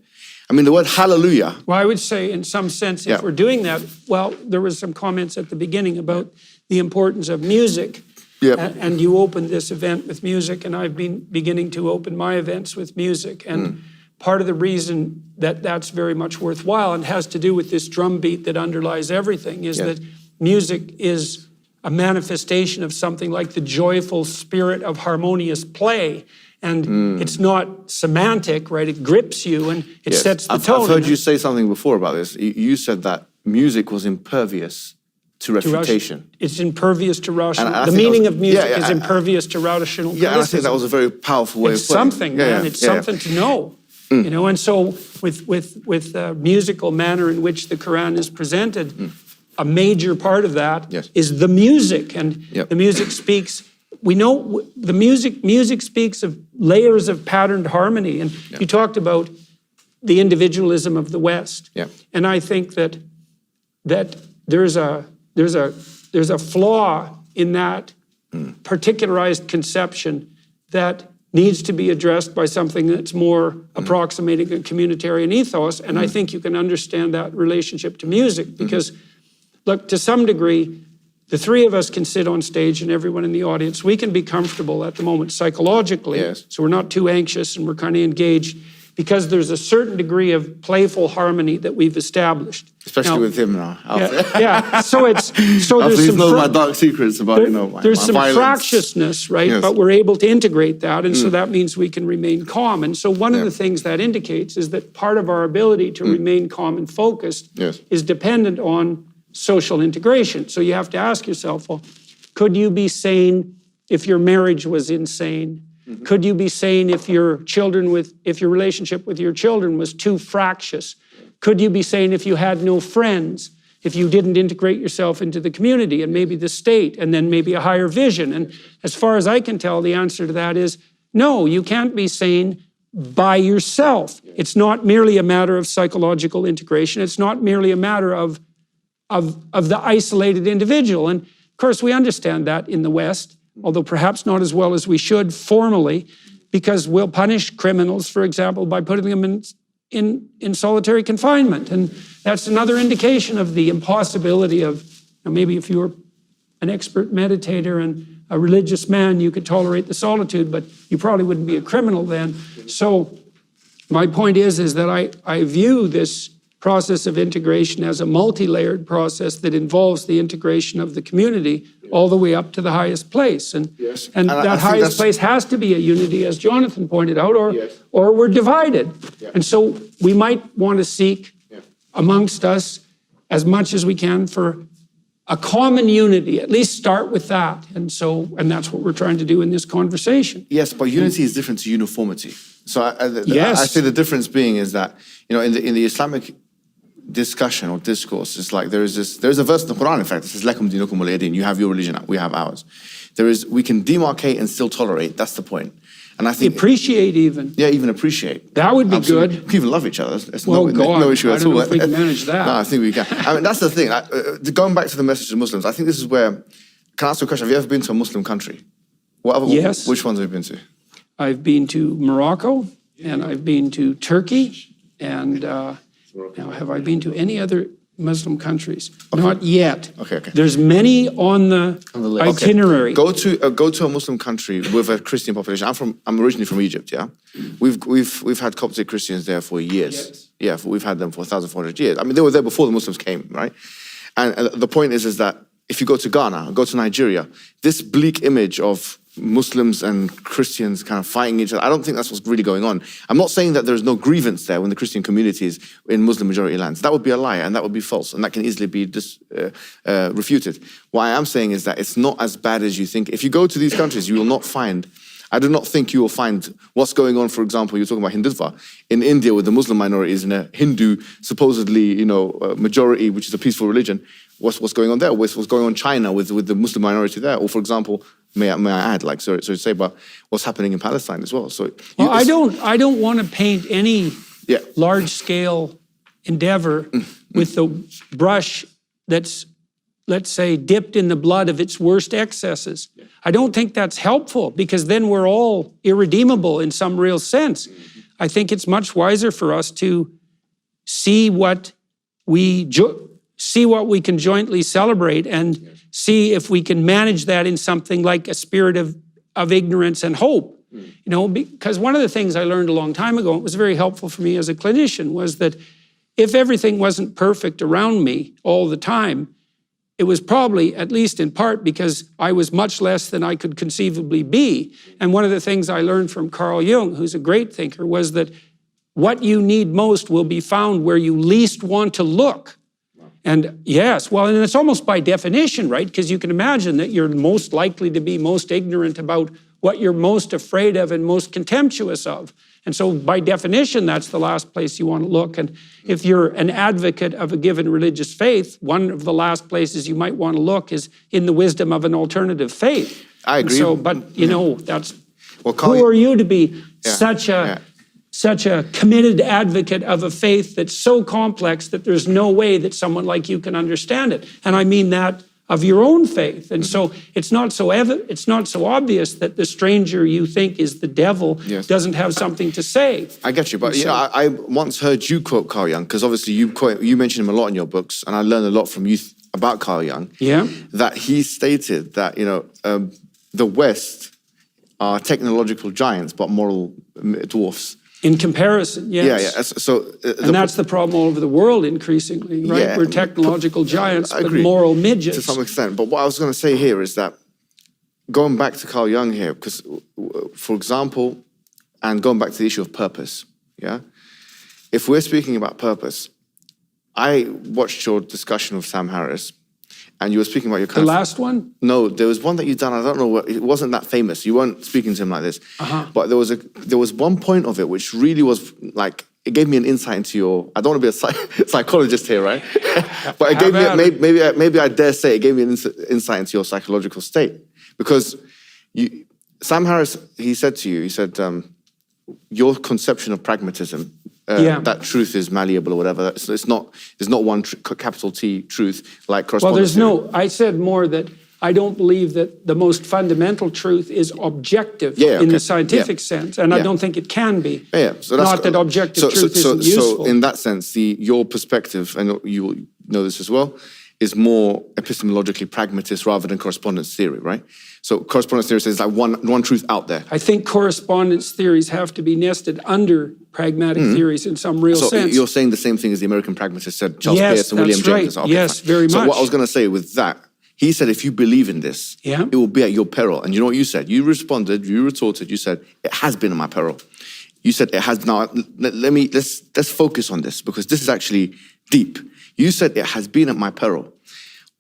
I mean, the word hallelujah. Well, I would say in some sense, if we're doing that, well, there was some comments at the beginning about the importance of music. And you opened this event with music, and I've been beginning to open my events with music. And part of the reason that that's very much worthwhile and has to do with this drum beat that underlies everything is that music is a manifestation of something like the joyful spirit of harmonious play. And it's not semantic, right? It grips you and it sets the tone. I've heard you say something before about this. You said that music was impervious to refutation. It's impervious to rational. The meaning of music is impervious to rational criticism. Yeah, and I think that was a very powerful way of putting it. It's something, man. It's something to know. And so with the musical manner in which the Quran is presented, a major part of that is the music. And the music speaks, we know the music speaks of layers of patterned harmony. And you talked about the individualism of the West. And I think that there's a flaw in that particularized conception that needs to be addressed by something that's more approximating a communitarian ethos. And I think you can understand that relationship to music because, look, to some degree, the three of us can sit on stage and everyone in the audience, we can be comfortable at the moment psychologically. So we're not too anxious and we're kind of engaged because there's a certain degree of playful harmony that we've established. Especially with him now. So there's some my dark secrets about, there's some violence. fractiousness, right? But we're able to integrate that, and so that means we can remain calm. And so one of the things that indicates is that part of our ability to remain calm and focused is dependent on social integration. So you have to ask yourself, well, could you be sane if your marriage was insane? Could you be sane if your relationship with your children was too fractious? Could you be sane if you had no friends, if you didn't integrate yourself into the community and maybe the state and then maybe a higher vision? And as far as I can tell, the answer to that is no, you can't be sane by yourself. It's not merely a matter of psychological integration. It's not merely a matter of the isolated individual. And of course, we understand that in the West, although perhaps not as well as we should formally, because we'll punish criminals, for example, by putting them in solitary confinement. And that's another indication of the impossibility of, maybe if you were an expert meditator and a religious man, you could tolerate the solitude, but you probably wouldn't be a criminal then. So my point is that I view this process of integration as a multi-layered process that involves the integration of the community all the way up to the highest place. And that highest place has to be a unity, as Jonathan pointed out, or we're divided. And so we might want to seek amongst us as much as we can for a common unity. At least start with that. And that's what we're trying to do in this conversation. Yes, but unity is different to uniformity. So Yes. I say the difference being is that, in the Islamic discussion or discourse, it's like there's a verse in the Quran, in fact, it says, "Lakum dinukum waliya din." You have your religion, we have ours. We can demarcate and still tolerate. That's the point. And I think Appreciate even. Yeah, even appreciate. That would be Absolutely. good. We can even love each other. It's Well, God, no issue I at don't all. know if we can manage that. No, I think we can. I mean, that's the thing. Going back to the message to Muslims, I think this is where, can I ask you a question? Have you ever been to a Muslim country? Yes. Which ones have you been to? I've been to Morocco, and I've been to Turkey, and now have I been to any other Muslim countries? Not yet. Okay. There's many on the itinerary. Go to a Muslim country with a Christian population. I'm originally from Egypt. Yeah, we've had Coptic Christians there for years. Yes. Yeah, we've had them for 1,400 years. I mean, they were there before the Muslims came, right? And the point is that if you go to Ghana, go to Nigeria, this bleak image of Muslims and Christians kind of fighting each other, I don't think that's what's really going on. I'm not saying that there's no grievance there when the Christian community is in Muslim majority lands. That would be a lie, and that would be false, and that can easily be refuted. What I am saying is that it's not as bad as you think. If you go to these countries, you will not find, I do not think you will find what's going on. For example, you're talking about Hindutva in India with the Muslim minorities in a Hindu supposedly, majority, which is a peaceful religion. What's going on there? What's going on in China with the Muslim minority there? Or for example, may I add, sorry to say, but what's happening in Palestine as well? So I don't want to paint any large-scale endeavor with the brush that's, let's say, dipped in the blood of its worst excesses. I don't think that's helpful, because then we're all irredeemable in some real sense. I think it's much wiser for us to see what we can jointly celebrate, and see if we can manage that in something like a spirit of ignorance and hope. Because one of the things I learned a long time ago, it was very helpful for me as a clinician, was that if everything wasn't perfect around me all the time, it was probably, at least in part, because I was much less than I could conceivably be. And one of the things I learned from Carl Jung, who's a great thinker, was that what you need most will be found where you least want to look. And yes, well, and it's almost by definition, right? Because you can imagine that you're most likely to be most ignorant about what you're most afraid of and most contemptuous of. And so by definition, that's the last place you want to look. And if you're an advocate of a given religious faith, one of the last places you might want to look is in the wisdom of an alternative faith. I agree. And so, but that's, well, who are you to be such a committed advocate of a faith that's so complex that there's no way that someone like you can understand it? And I mean that of your own faith. And so it's not so obvious that the stranger you think is the devil doesn't have something to say. I get you, but I once heard you quote Carl Jung, because obviously you mention him a lot in your books, and I learned a lot from you about Carl Jung. Yeah, that he stated that the West are technological giants but moral dwarfs. In comparison, yes. Yeah. So, and that's the problem all over the world increasingly, right? Yeah, we're technological giants, but agree, moral midgets. To some extent. But what I was going to say here is that, going back to Carl Jung here, because, for example, and going back to the issue of purpose, if we're speaking about purpose, I watched your discussion with Sam Harris, and you were speaking about your... The last one? No, there was one that you'd done, I don't know, what, it wasn't that famous. You weren't speaking to him like this. But there was one point of it which really was like, it gave me an insight into your... I don't want to be a psychologist here, right? But it gave me, maybe I dare say, it gave me an insight into your psychological state. Because Sam Harris, he said, your conception of pragmatism, that truth is malleable or whatever. There's not one capital T truth like correspondence. Well, I said more that I don't believe that the most fundamental truth is objective in the scientific sense, and I don't think it can be. So not that objective truth isn't useful. So in that sense, your perspective, and you will know this as well, is more epistemologically pragmatist rather than correspondence theory, right? So correspondence theory says like one truth out there. I think correspondence theories have to be nested under pragmatic theories in some real sense. So you're saying the same thing as the American pragmatist said, Charles Peirce and William James. Okay, yes, very much. So what I was going to say with that, he said, if you believe in this, it will be at your peril. And you know what you said? You responded, you retorted, you said, it has been at my peril. You said it has. Now, let's focus on this, because this is actually deep. You said it has been at my peril.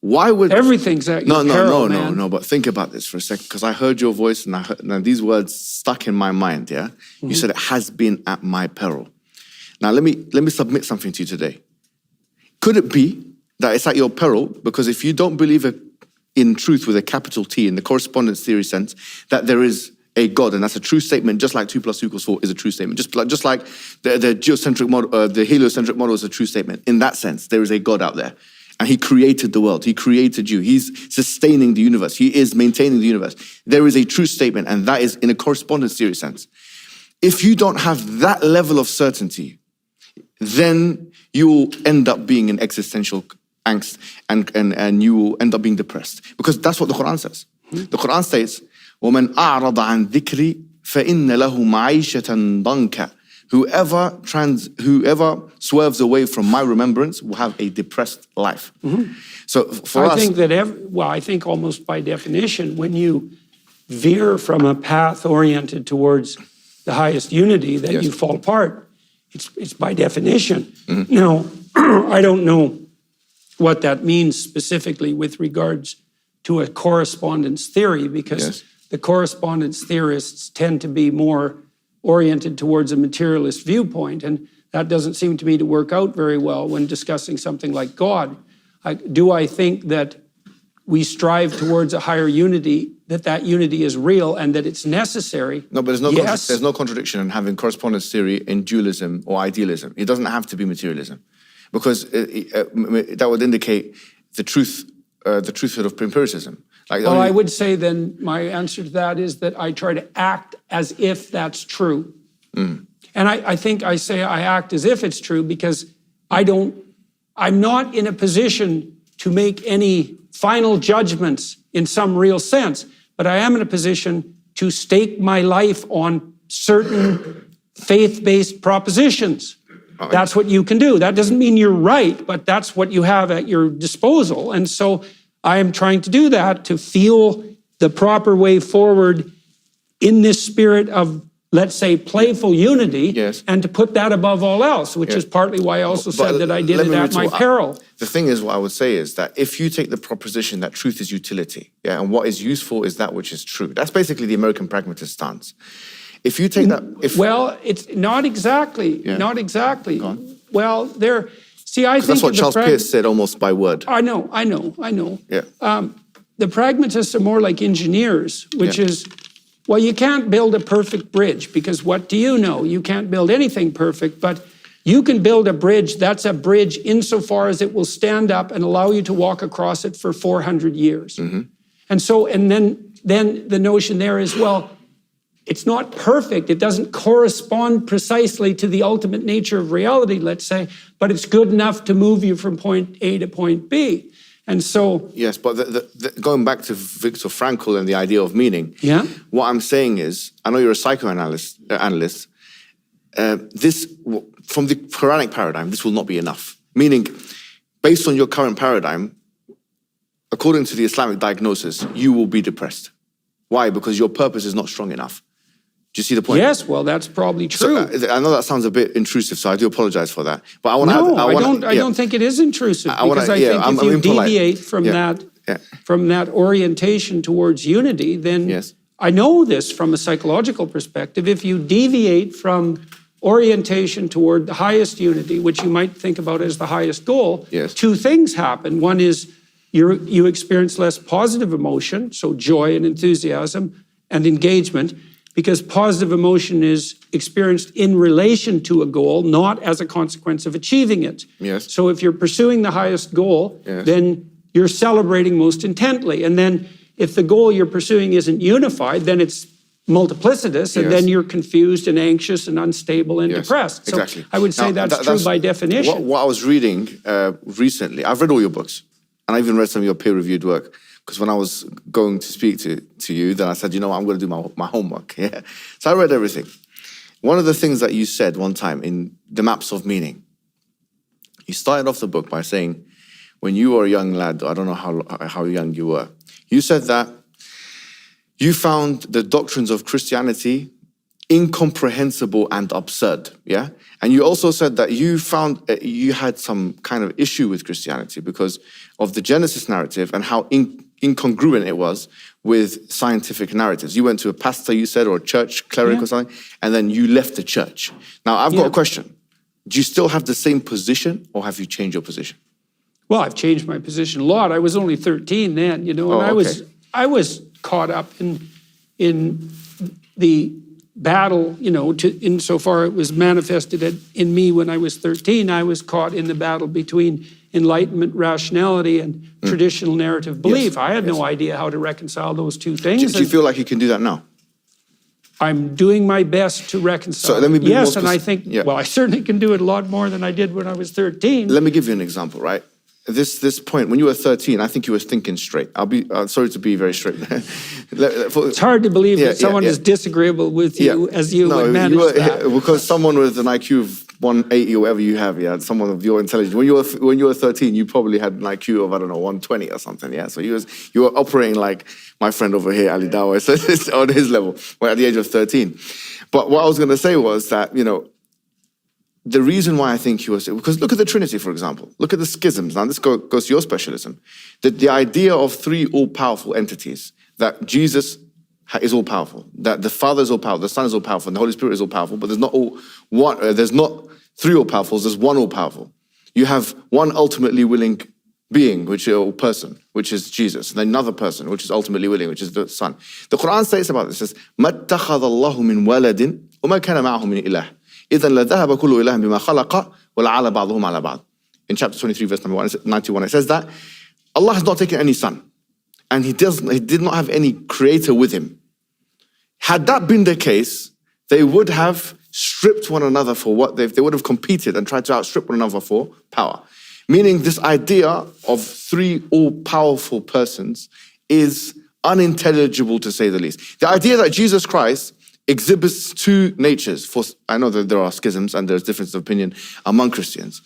Why would Everything's at your peril, man. No, but think about this for a second, because I heard your voice and these words stuck in my mind, yeah? You said it has been at my peril. Now, let me submit something to you today. Could it be that it's at your peril because if you don't believe in truth with a capital T in the correspondence theory sense, that there is a God, and that's a true statement, just like 2 + 2 = 4 is a true statement, just like the geocentric model, the heliocentric model is a true statement. In that sense, there is a God out there. And he created the world. He created you. He's sustaining the universe. He is maintaining the universe. There is a true statement, and that is in a correspondence theory sense. If you don't have that level of certainty, then you will end up being in existential angst and you will end up being depressed. Because that's what the Quran says. The Quran states, وَمَنْ أَعْرَضَ عَنْ ذِكْرِي فَإِنَّ لَهُ مَعِيشَةً ضَنْكَ. Whoever swerves away from my remembrance will have a depressed life. So for us, I think that I think almost by definition, when you veer from a path oriented towards the highest unity, that you fall apart. It's by definition. Now, I don't know what that means specifically with regards to a correspondence theory, because the correspondence theorists tend to be more oriented towards a materialist viewpoint, and that doesn't seem to me to work out very well when discussing something like God. Do I think that we strive towards a higher unity, that unity is real and that it's necessary? No, but there's no contradiction in having correspondence theory in dualism or idealism. It doesn't have to be materialism, because that would indicate the truthhood of empiricism. Well, I would say then my answer to that is that I try to act as if that's true. And I think I say I act as if it's true because I'm not in a position to make any final judgments in some real sense, but I am in a position to stake my life on certain faith-based propositions. That's what you can do. That doesn't mean you're right, but that's what you have at your disposal. And so I am trying to do that, to feel the proper way forward in this spirit of, let's say, playful unity, and to put that above all else, which is partly why I also said that I did it at my peril. The thing is, what I would say is that if you take the proposition that truth is utility, and what is useful is that which is true, that's basically the American pragmatist stance. If you take that... Well, it's not exactly, not exactly. Well, I think that's what Charles Peirce said almost by word. I know. Yeah. The pragmatists are more like engineers, which is, well, you can't build a perfect bridge because what do you know? You can't build anything perfect, but you can build a bridge that's a bridge insofar as it will stand up and allow you to walk across it for 400 years. And so, and then the notion there is, well, it's not perfect. It doesn't correspond precisely to the ultimate nature of reality, let's say, but it's good enough to move you from point A to point B. And so... Yes, but going back to Viktor Frankl and the idea of meaning, what I'm saying is, I know you're a psychoanalyst, from the Quranic paradigm, this will not be enough. Meaning, based on your current paradigm, according to the Islamic diagnosis, you will be depressed. Why? Because your purpose is not strong enough. Do you see the point? Yes, well, that's probably true. So, I know that sounds a bit intrusive, so I do apologize for that. But I want to. I don't think it is intrusive, because I think if you deviate from that orientation towards unity, then I know this from a psychological perspective. If you deviate from orientation toward the highest unity, which you might think about as the highest goal, two things happen. One is you experience less positive emotion, so joy and enthusiasm and engagement, because positive emotion is experienced in relation to a goal, not as a consequence of achieving it. So if you're pursuing the highest goal, then you're celebrating most intently. And then if the goal you're pursuing isn't unified, then it's multiplicitous, and then you're confused and anxious and unstable and depressed. So I would say that's true by definition. What I was reading recently, I've read all your books, and I even read some of your peer-reviewed work. Because when I was going to speak to you, then I said, you know what, I'm going to do my homework. So I read everything. One of the things that you said one time in The Maps of Meaning, you started off the book by saying, when you were a young lad, I don't know how young you were, you said that you found the doctrines of Christianity incomprehensible and absurd, yeah? And you also said that you found you had some kind of issue with Christianity because of the Genesis narrative and how incongruent it was with scientific narratives. You went to a pastor, you said, or a church cleric or something, and then you left the church. Now, I've got a question. Do you still have the same position, or have you changed your position? Well, I've changed my position a lot. I was only 13 then, you know, and I was caught up in the battle, you know, insofar it was manifested in me when I was 13. I was caught in the battle between Enlightenment rationality and traditional narrative belief. I had no idea how to reconcile those two things. Do you feel like you can do that now? I'm doing my best to reconcile. So let me be yes, more and I think, well, I certainly can do it a lot more than I did when I was 13. Let me give you an example, right? This point, when you were 13, I think you were thinking straight. I'll be sorry to be very straight. It's hard to believe that someone is disagreeable with you as you would manage that. Because someone with an IQ of 180 or whatever you have, someone of your intelligence. When you were 13, you probably had an IQ of, I don't know, 120 or something, yeah? So you were operating like my friend over here, Ali Dawa, on his level, at the age of 13. But what I was going to say was that, you know, the reason why I think he was, because look at the Trinity, for example. Look at the schisms. Now, this goes to your specialism. The idea of three all-powerful entities, that Jesus is all-powerful, that the Father is all-powerful, the Son is all-powerful, and the Holy Spirit is all-powerful, but there's not three all-powerfuls, there's one all-powerful. You have one ultimately willing being, which is a person, which is Jesus, and then another person, which is ultimately willing, which is the Son. The Quran says about this, it says, مَا اتَّخَذَ اللَّهُ مِنْ وَلَدٍ وَمَا كَانَ مَعَهُ مِنْ إِلَهٍ إِذًا لَذَهَبَ كُلُّ إِلَهٍ بِمَا خَلَقَ وَلَعَلَ بَعْضُهُمْ عَلَى بَعْضٍ. In chapter 23, verse number 91, it says that Allah has not taken any son, and he did not have any creator with him. Had that been the case, they would have stripped one another for what they would have competed and tried to outstrip one another for power. Meaning this idea of three all-powerful persons is unintelligible, to say the least. The idea that Jesus Christ exhibits two natures. I know that there are schisms and there's differences of opinion among Christians,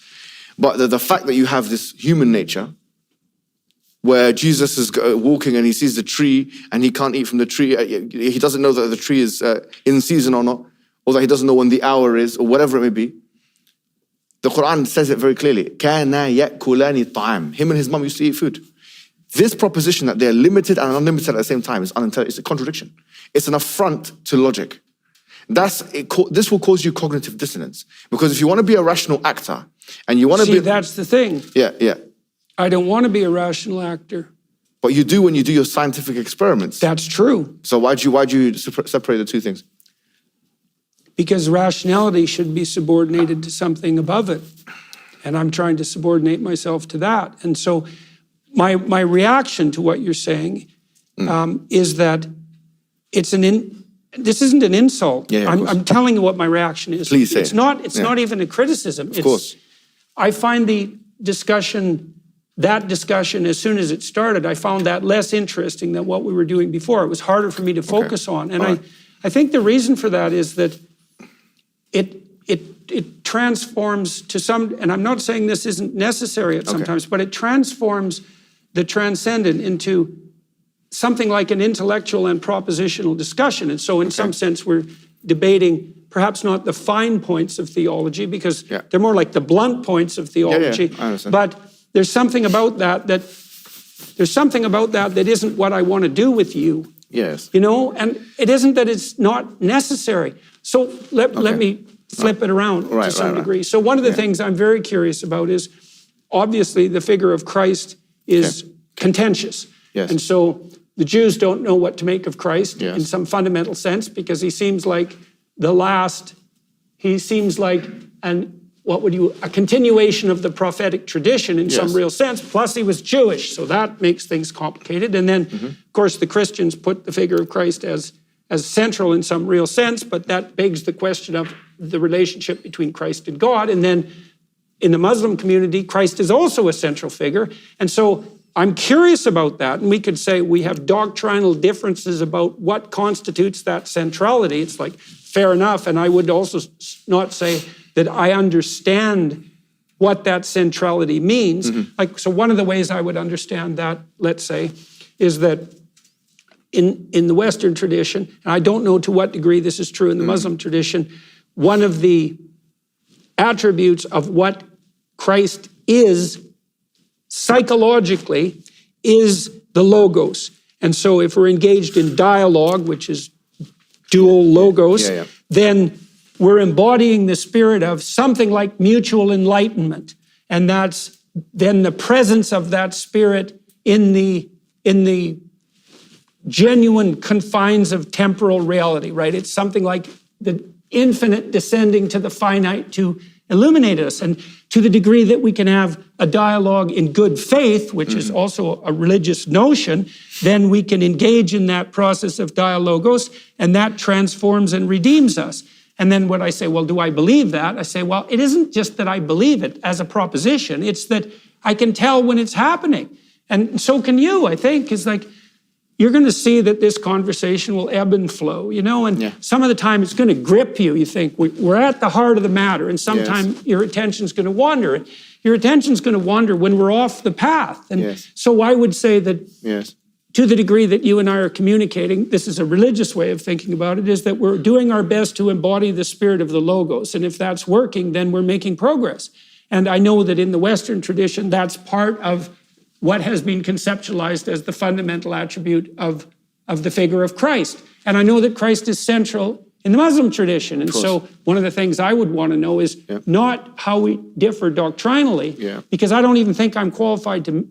but the fact that you have this human nature where Jesus is walking and he sees the tree and he can't eat from the tree, he doesn't know that the tree is in season or not, or that he doesn't know when the hour is, or whatever it may be. The Quran says it very clearly. كَانَا يَأْكُلَانِ الطَّعَامِ. Him and his mum used to eat food. This proposition that they're limited and unlimited at the same time is it's a contradiction. It's an affront to logic. This will cause you cognitive dissonance. Because if you want to be a rational actor, and you want to be... that's the thing. Yeah. I don't want to be a rational actor. But you do when you do your scientific experiments. That's true. So why'd you separate the two things? Because rationality should be subordinated to something above it. And I'm trying to subordinate myself to that. And so my reaction to what you're saying is that this isn't an insult. I'm telling you what my reaction is. Please say it's not even a criticism. Of course. I find that discussion, as soon as it started, I found that less interesting than what we were doing before. It was harder for me to focus on. And I think the reason for that is that it transforms to some, and I'm not saying this isn't necessary at sometimes, but it transforms the transcendent into something like an intellectual and propositional discussion. And so in some sense, we're debating perhaps not the fine points of theology, because they're more like the blunt points of theology. I understand. But there's something about that that isn't what I want to do with you. Yes. You know, and it isn't that it's not necessary. So let me flip it around to some degree. So one of the things I'm very curious about is, obviously, the figure of Christ is contentious. Yes. And so the Jews don't know what to make of Christ in some fundamental sense, because he seems like a continuation of the prophetic tradition in some real sense, plus he was Jewish, so that makes things complicated. And then, of course, the Christians put the figure of Christ as central in some real sense, but that begs the question of the relationship between Christ and God. And then in the Muslim community, Christ is also a central figure. And so I'm curious about that, and we could say we have doctrinal differences about what constitutes that centrality. It's like, fair enough, and I would also not say that I understand what that centrality means. So one of the ways I would understand that, let's say, is that in the Western tradition, and I don't know to what degree this is true in the Muslim tradition, one of the attributes of what Christ is psychologically is the logos. And so if we're engaged in dialogue, which is dual logos, then we're embodying the spirit of something like mutual enlightenment. And that's then the presence of that spirit in the genuine confines of temporal reality, right? It's something like the infinite descending to the finite to illuminate us. And to the degree that we can have a dialogue in good faith, which is also a religious notion, then we can engage in that process of dialogos, and that transforms and redeems us. And then when I say, well, do I believe that? I say, well, it isn't just that I believe it as a proposition, it's that I can tell when it's happening. And so can you, I think. It's like, you're going to see that this conversation will ebb and flow, you know, and some of the time it's going to grip you. You think, we're at the heart of the matter, and sometimes your attention's going to wander. And your attention's going to wander when we're off the path. And so I would say that to the degree that you and I are communicating, this is a religious way of thinking about it, is that we're doing our best to embody the spirit of the logos. And if that's working, then we're making progress. And I know that in the Western tradition, that's part of what has been conceptualized as the fundamental attribute of the figure of Christ. And I know that Christ is central in the Muslim tradition. And so one of the things I would want to know is not how we differ doctrinally, because I don't even think I'm qualified to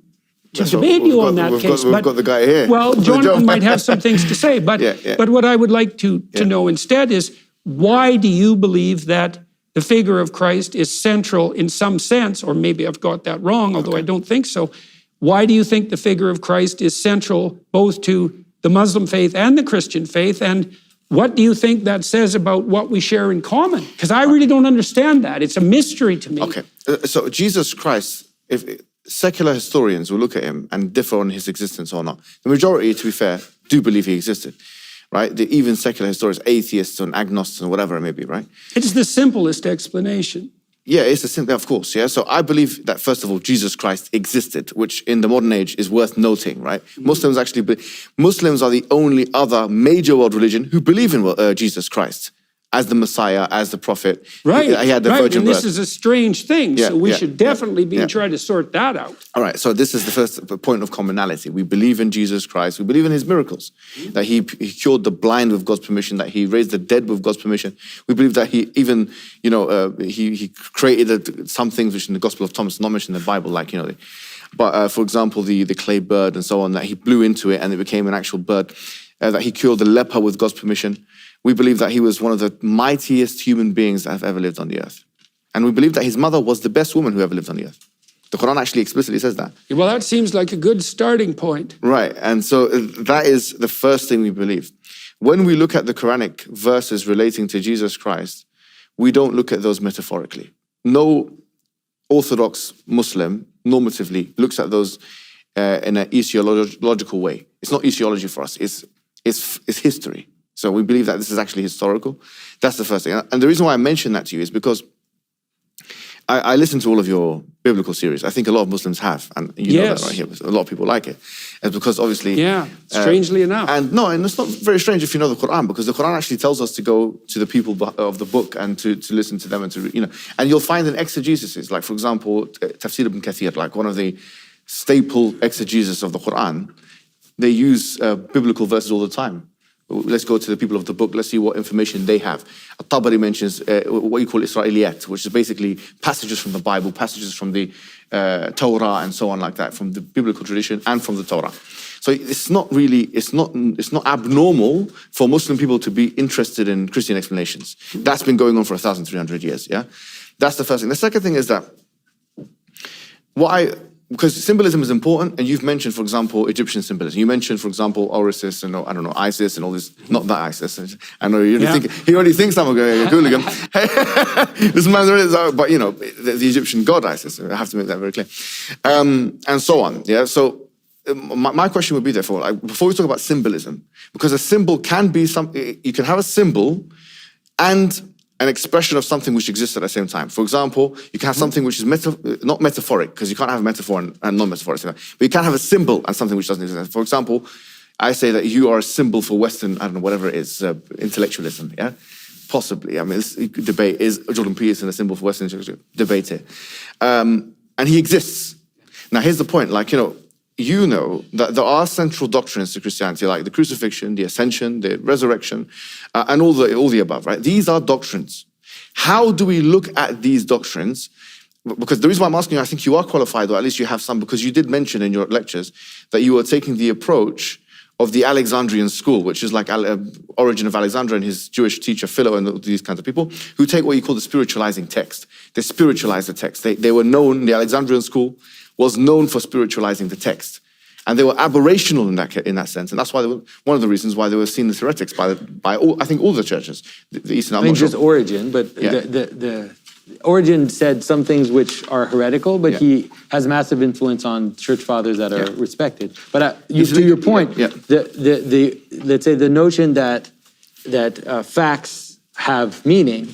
debate you on that case. We've got the guy here. Well, Jonathan might have some things to say, but what I would like to know instead is, why do you believe that the figure of Christ is central in some sense, or maybe I've got that wrong, although I don't think so. Why do you think the figure of Christ is central both to the Muslim faith and the Christian faith? And what do you think that says about what we share in common? Because I really don't understand that. It's a mystery to me. Okay, so Jesus Christ, if secular historians will look at him and differ on his existence or not. The majority, to be fair, do believe he existed, right? Even secular historians, atheists and agnostics and whatever it may be, right? It's the simplest explanation. Yeah, it's a simple, of course, yeah. So I believe that, first of all, Jesus Christ existed, which in the modern age is worth noting, right? Muslims are the only other major world religion who believe in Jesus Christ as the Messiah, as the prophet. Right, he had the virgin and this birth. is a strange thing, so we should definitely be trying to sort that out. All right, so this is the first point of commonality. We believe in Jesus Christ. We believe in his miracles, that he cured the blind with God's permission, that he raised the dead with God's permission. We believe that he even, he created some things which in the Gospel of Thomas, not mentioned in the Bible, like, but for example, the clay bird and so on, that he blew into it and it became an actual bird, that he cured the leper with God's permission. We believe that he was one of the mightiest human beings that have ever lived on the earth. And we believe that his mother was the best woman who ever lived on the earth. The Quran actually explicitly says that. Well, that seems like a good starting point. Right, and so that is the first thing we believe. When we look at the Quranic verses relating to Jesus Christ, we don't look at those metaphorically. No Orthodox Muslim, normatively, looks at those in an eschatological way. It's not eschatology for us, it's history. So we believe that this is actually historical. That's the first thing. And the reason why I mention that to you is because I listen to all of your biblical series. I think a lot of Muslims have, and you know that right here. A lot of people like it. It's because obviously... strangely enough. And it's not very strange if you know the Quran, because the Quran actually tells us to go to the people of the book and to listen to them and to, and you'll find in exegesis, like for example, Tafsir ibn Kathir, like one of the staple exegesis of the Quran, they use biblical verses all the time. Let's go to the people of the book. Let's see what information they have. At-Tabari mentions what you call Israeliyat, which is basically passages from the Bible, passages from the Torah and so on like that, from the biblical tradition and from the Torah. So it's not abnormal for Muslim people to be interested in Christian explanations. That's been going on for 1,300 years, yeah? That's the first thing. The second thing is that because symbolism is important, and you've mentioned, for example, Egyptian symbolism. You mentioned, for example, Orisis and, I don't know, Isis and all this. Not that Isis. I know he already thinks I'm a hooligan. This man's already, but, the Egyptian god Isis. I have to make that very clear. And so on, yeah? So my question would be, therefore, before we talk about symbolism, because a symbol can be you can have a symbol and an expression of something which exists at the same time. For example, you can have something which is not metaphoric, because you can't have a metaphor and non-metaphoric, but you can have a symbol and something which doesn't exist. For example, I say that you are a symbol for Western, I don't know, whatever it is, intellectualism, yeah? Possibly. I mean, it's debate. Is Jordan Peterson a symbol for Western intellectualism? Debate it. And he exists. Now, here's the point. Like, you know that there are central doctrines to Christianity, like the crucifixion, the ascension, the resurrection, and all the above, right? These are doctrines. How do we look at these doctrines? Because the reason why I'm asking you, I think you are qualified, or at least you have some, because you did mention in your lectures that you were taking the approach of the Alexandrian school, which is like Origin of Alexander and his Jewish teacher Philo and these kinds of people, who take what you call the spiritualizing text. They spiritualize the text. They were known, the Alexandrian school was known for spiritualizing the text. And they were aberrational in that sense. And that's why one of the reasons why they were seen as heretics by all, I think all the churches, the Eastern. I mean, just Origin, but the Origin said some things which are heretical, but he has massive influence on church fathers that are respected. But to your point, let's say the notion that facts have meaning,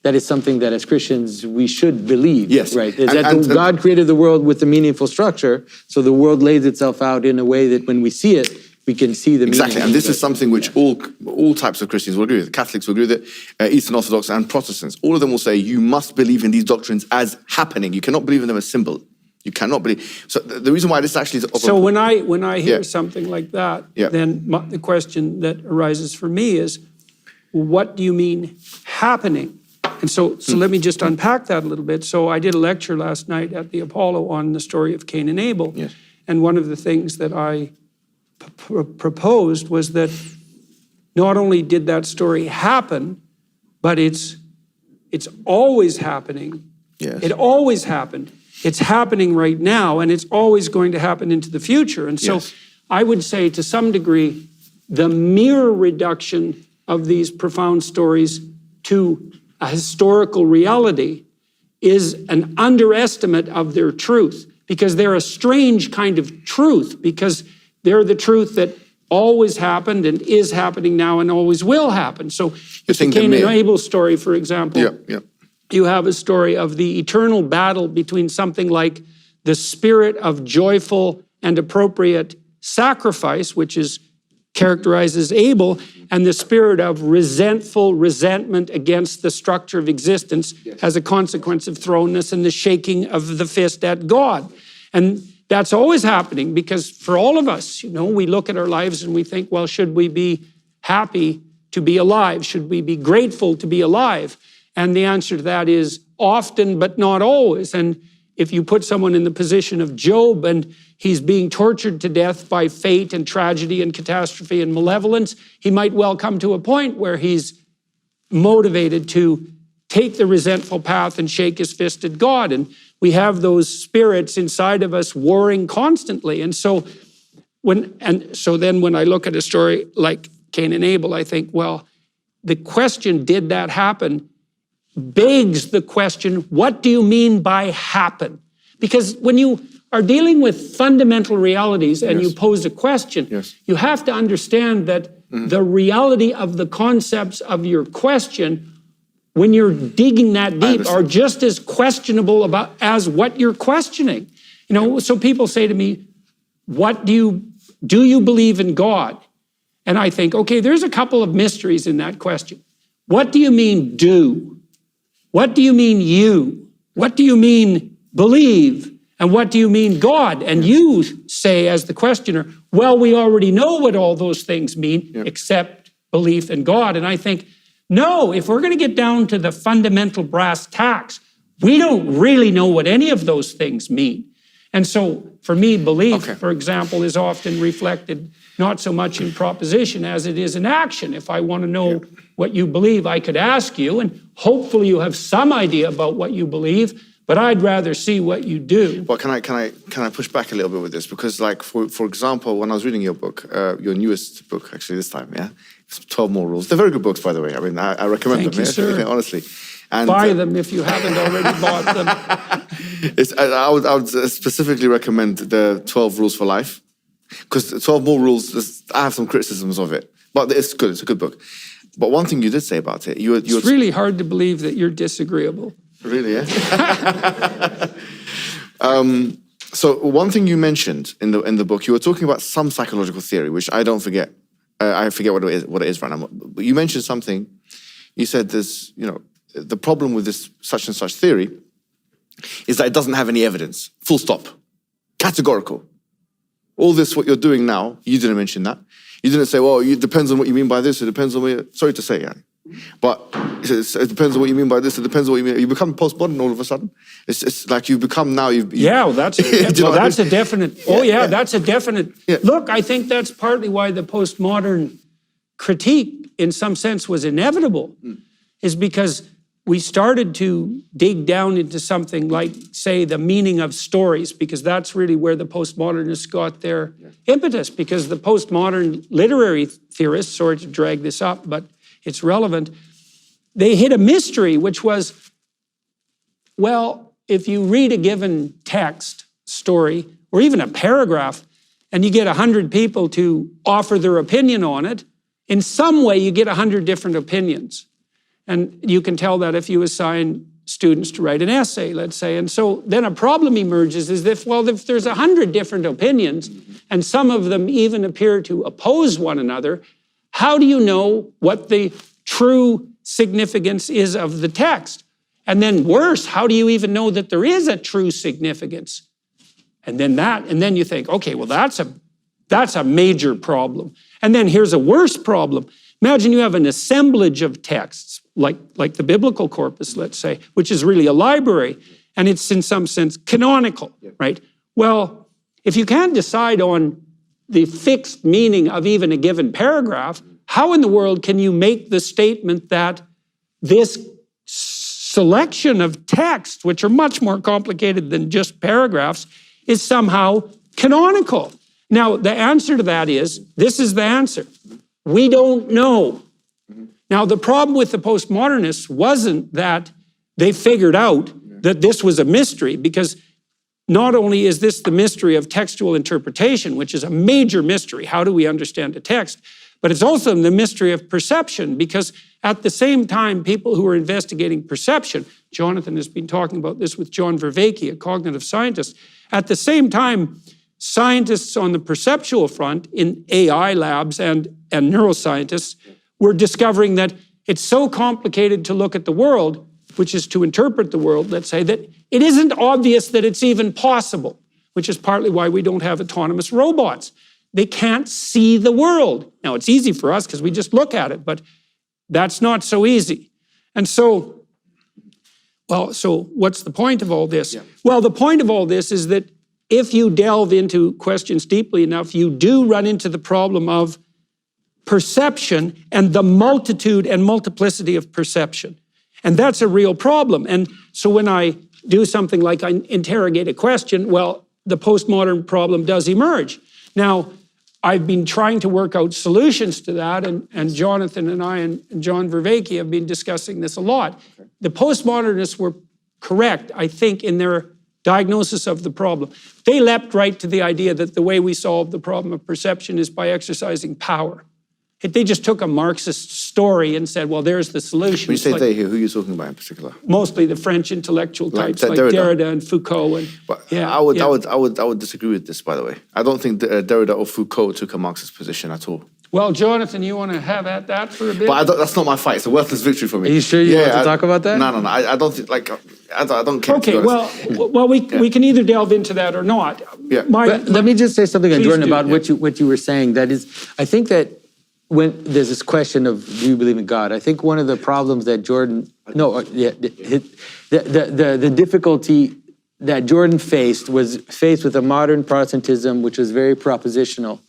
that is something that as Christians we should believe. Yes. Right? God created the world with a meaningful structure, so the world lays itself out in a way that when we see it, we can see the meaning. Exactly, and this is something which all types of Christians will agree with. Catholics will agree with it, Eastern Orthodox and Protestants. All of them will say you must believe in these doctrines as happening. You cannot believe in them as symbol. You cannot believe. So the reason why this actually is... So when I hear something like that, then the question that arises for me is, what do you mean happening? And so let me just unpack that a little bit. So I did a lecture last night at the Apollo on the story of Cain and Abel. Yes. And one of the things that I proposed was that not only did that story happen, but it's always happening. Yes. It always happened. It's happening right now, and it's always going to happen into the future. And so I would say to some degree, the mere reduction of these profound stories to a historical reality is an underestimate of their truth, because they're a strange kind of truth, because they're the truth that always happened and is happening now and always will happen. So the Cain and Abel story, for example, you have a story of the eternal battle between something like the spirit of joyful and appropriate sacrifice, which is characterized as Abel, and the spirit of resentful resentment against the structure of existence as a consequence of thrownness and the shaking of the fist at God. And that's always happening, because for all of us, we look at our lives and we think, well, should we be happy to be alive? Should we be grateful to be alive? And the answer to that is often, but not always. And if you put someone in the position of Job and he's being tortured to death by fate and tragedy and catastrophe and malevolence, he might well come to a point where he's motivated to take the resentful path and shake his fist at God. And we have those spirits inside of us warring constantly. And so then when I look at a story like Cain and Abel, I think, well, the question, did that happen, begs the question, what do you mean by happen? Because when you are dealing with fundamental realities and you pose a question, you have to understand that the reality of the concepts of your question, when you're digging that deep, are just as questionable as what you're questioning. So people say to me, do you believe in God? And I think, okay, there's a couple of mysteries in that question. What do you mean do? What do you mean you? What do you mean believe? And what do you mean God? And you say as the questioner, well, we already know what all those things mean except belief in God. And I think, no, if we're going to get down to the fundamental brass tacks, we don't really know what any of those things mean. And so for me, belief, for example, is often reflected not so much in proposition as it is in action. If I want to know what you believe, I could ask you, and hopefully you have some idea about what you believe, but I'd rather see what you do. Well, can I push back a little bit with this? Because, like, for example, when I was reading your book, your newest book, actually this time, 12 More Rules. They're very good books, by the way. I mean, I recommend them. Thank you, sir. Honestly. And, buy them if you haven't already bought them. I would specifically recommend the 12 Rules for Life, because 12 More Rules, I have some criticisms of it, but it's good. It's a good book. But one thing you did say about it, it's really hard to believe that you're disagreeable. Really, yeah? So one thing you mentioned in the book, you were talking about some psychological theory, which I don't forget. I forget what it is right now. But you mentioned something. You said there's, the problem with this such and such theory is that it doesn't have any evidence. Full stop. Categorical. All this, what you're doing now, you didn't mention that. You didn't say, well, it depends on what you mean by this. It depends on what you... Sorry to say, yeah. But it depends on what you mean by this. It depends on what you mean. You become postmodern all of a sudden. It's like you become now... That's a definite... That's a definite... Yeah. Look, I think that's partly why the postmodern critique, in some sense, was inevitable, is because we started to dig down into something like, say, the meaning of stories, because that's really where the postmodernists got their impetus, because the postmodern literary theorists, sorry to drag this up, but it's relevant, they hit a mystery, which was, well, if you read a given text, story, or even a paragraph, and you get 100 people to offer their opinion on it, in some way you get 100 different opinions. And you can tell that if you assign students to write an essay, let's say. And so then a problem emerges is if there's 100 different opinions, and some of them even appear to oppose one another, how do you know what the true significance is of the text? And then worse, how do you even know that there is a true significance? And then you think, okay, well, that's a major problem. And then here's a worse problem. Imagine you have an assemblage of texts, like the biblical corpus, let's say, which is really a library, and it's in some sense canonical, right? Well, if you can't decide on the fixed meaning of even a given paragraph, how in the world can you make the statement that this selection of texts, which are much more complicated than just paragraphs, is somehow canonical? Now, the answer to that is, this is the answer. We don't know. Now, the problem with the postmodernists wasn't that they figured out that this was a mystery, because not only is this the mystery of textual interpretation, which is a major mystery, how do we understand a text, but it's also the mystery of perception, because at the same time, people who are investigating perception, Jonathan has been talking about this with John Vervaeke, a cognitive scientist, at the same time, scientists on the perceptual front in AI labs and neuroscientists were discovering that it's so complicated to look at the world, which is to interpret the world, let's say, that it isn't obvious that it's even possible, which is partly why we don't have autonomous robots. They can't see the world. Now, it's easy for us because we just look at it, but that's not so easy. And so what's the point of all this? Yeah. Well, the point of all this is that if you delve into questions deeply enough, you do run into the problem of perception and the multitude and multiplicity of perception. And that's a real problem. And so when I do something like I interrogate a question, well, the postmodern problem does emerge. Now, I've been trying to work out solutions to that, and Jonathan and I and John Vervaeke have been discussing this a lot. Okay. The postmodernists were correct, I think, in their diagnosis of the problem. They leapt right to the idea that the way we solve the problem of perception is by exercising power. They just took a Marxist story and said, well, there's the solution. When you say they here, who are you talking about in particular? Mostly the French intellectual types like Derrida and Foucault. I would disagree with this, by the way. I don't think Derrida or Foucault took a Marxist position at all. Well, Jonathan, you want to have at that for a bit? But that's not my fight. It's a worthless victory for me. Are you sure you want to talk about that? No. I don't think, I don't care. Okay, well, we can either delve into that or not. Yeah. Let me just say something, Jordan, about what you were saying. That is, I think that when there's this question of do you believe in God, I think one of the problems that the difficulty that Jordan faced with a modern Protestantism, which was very propositional.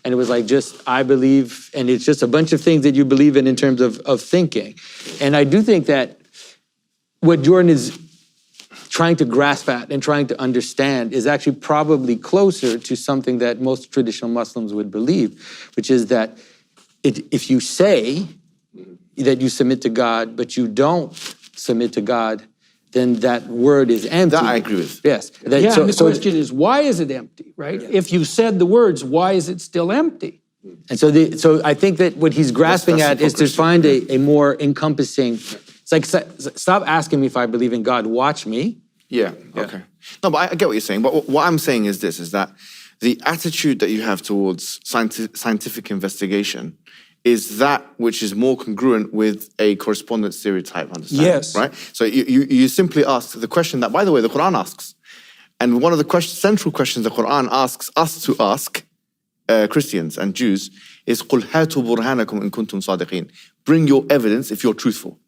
And it was like just, I believe, and it's just a bunch of things that you believe in terms of thinking. And I do think that what Jordan is trying to grasp at and trying to understand is actually probably closer to something that most traditional Muslims would believe, which is that if you say that you submit to God, but you don't submit to God, then that word is empty. That I agree with. Yes. And the question is, why is it empty, right? Yeah. If you said the words, why is it still empty? And so I think that what he's grasping at is to find a more encompassing, it's like, stop asking me if I believe in God, watch me. Yeah, okay. No, but I get what you're saying. But what I'm saying is this, is that the attitude that you have towards scientific investigation is that which is more congruent with a correspondence theory type understanding, Yes. right? So you simply ask the question that, by the way, the Quran asks. And one of the central questions the Quran asks us to ask Christians and Jews is قُلْ هَاتُوا بُرْهَانَكُمْ إِن كُنْتُمْ صَادِقِينَ. Bring your evidence if you're truthful.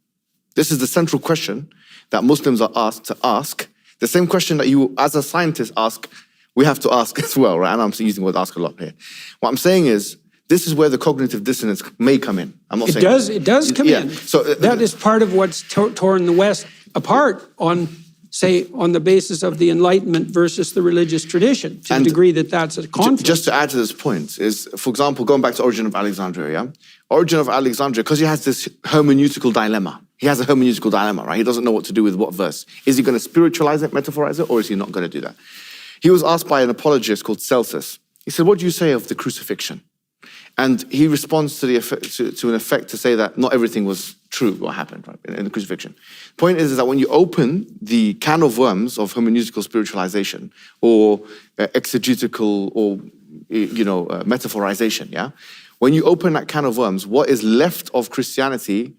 This is the central question that Muslims are asked to ask. The same question that you, as a scientist, ask, we have to ask as well, right? And I'm using the word ask a lot here. What I'm saying is, this is where the cognitive dissonance may come in. I'm not saying It does come in. So that is part of what's torn the West apart on, say, on the basis of the Enlightenment versus the religious tradition, to the degree that that's a conflict. Just to add to this point is, for example, going back to Origin of Alexandria, yeah? Origin of Alexandria, because he has this hermeneutical dilemma. He has a hermeneutical dilemma, right? He doesn't know what to do with what verse. Is he going to spiritualize it, metaphorize it, or is he not going to do that? He was asked by an apologist called Celsus. He said, what do you say of the crucifixion? And he responds to an effect to say that not everything was true, what happened, right, in the crucifixion. Point is that when you open the can of worms of hermeneutical spiritualization or exegetical or, metaphorization, yeah? When you open that can of worms, what is left of Christianity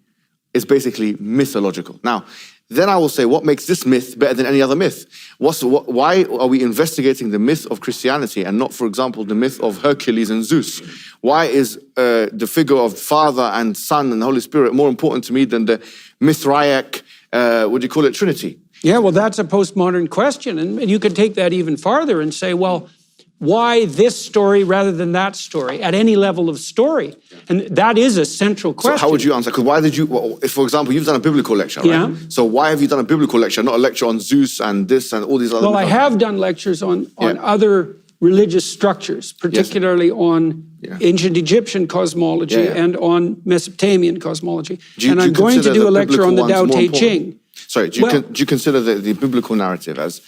is basically mythological. Now, then I will say, what makes this myth better than any other myth? Why are we investigating the myth of Christianity and not, for example, the myth of Hercules and Zeus? Why is the figure of Father and Son and the Holy Spirit more important to me than the Mithraic, Trinity? Yeah, well, that's a postmodern question. And you could take that even farther and say, well, why this story rather than that story at any level of story? And that is a central question. So how would you answer? Because why did you, if, for example, you've done a biblical lecture, right? Yeah. So why have you done a biblical lecture, not a lecture on Zeus and this and all these other... Well, I have done lectures on other religious structures, particularly on ancient Egyptian cosmology and on Mesopotamian cosmology. And I'm going to do a lecture on the Tao Te Ching. Sorry, do you consider the biblical narrative as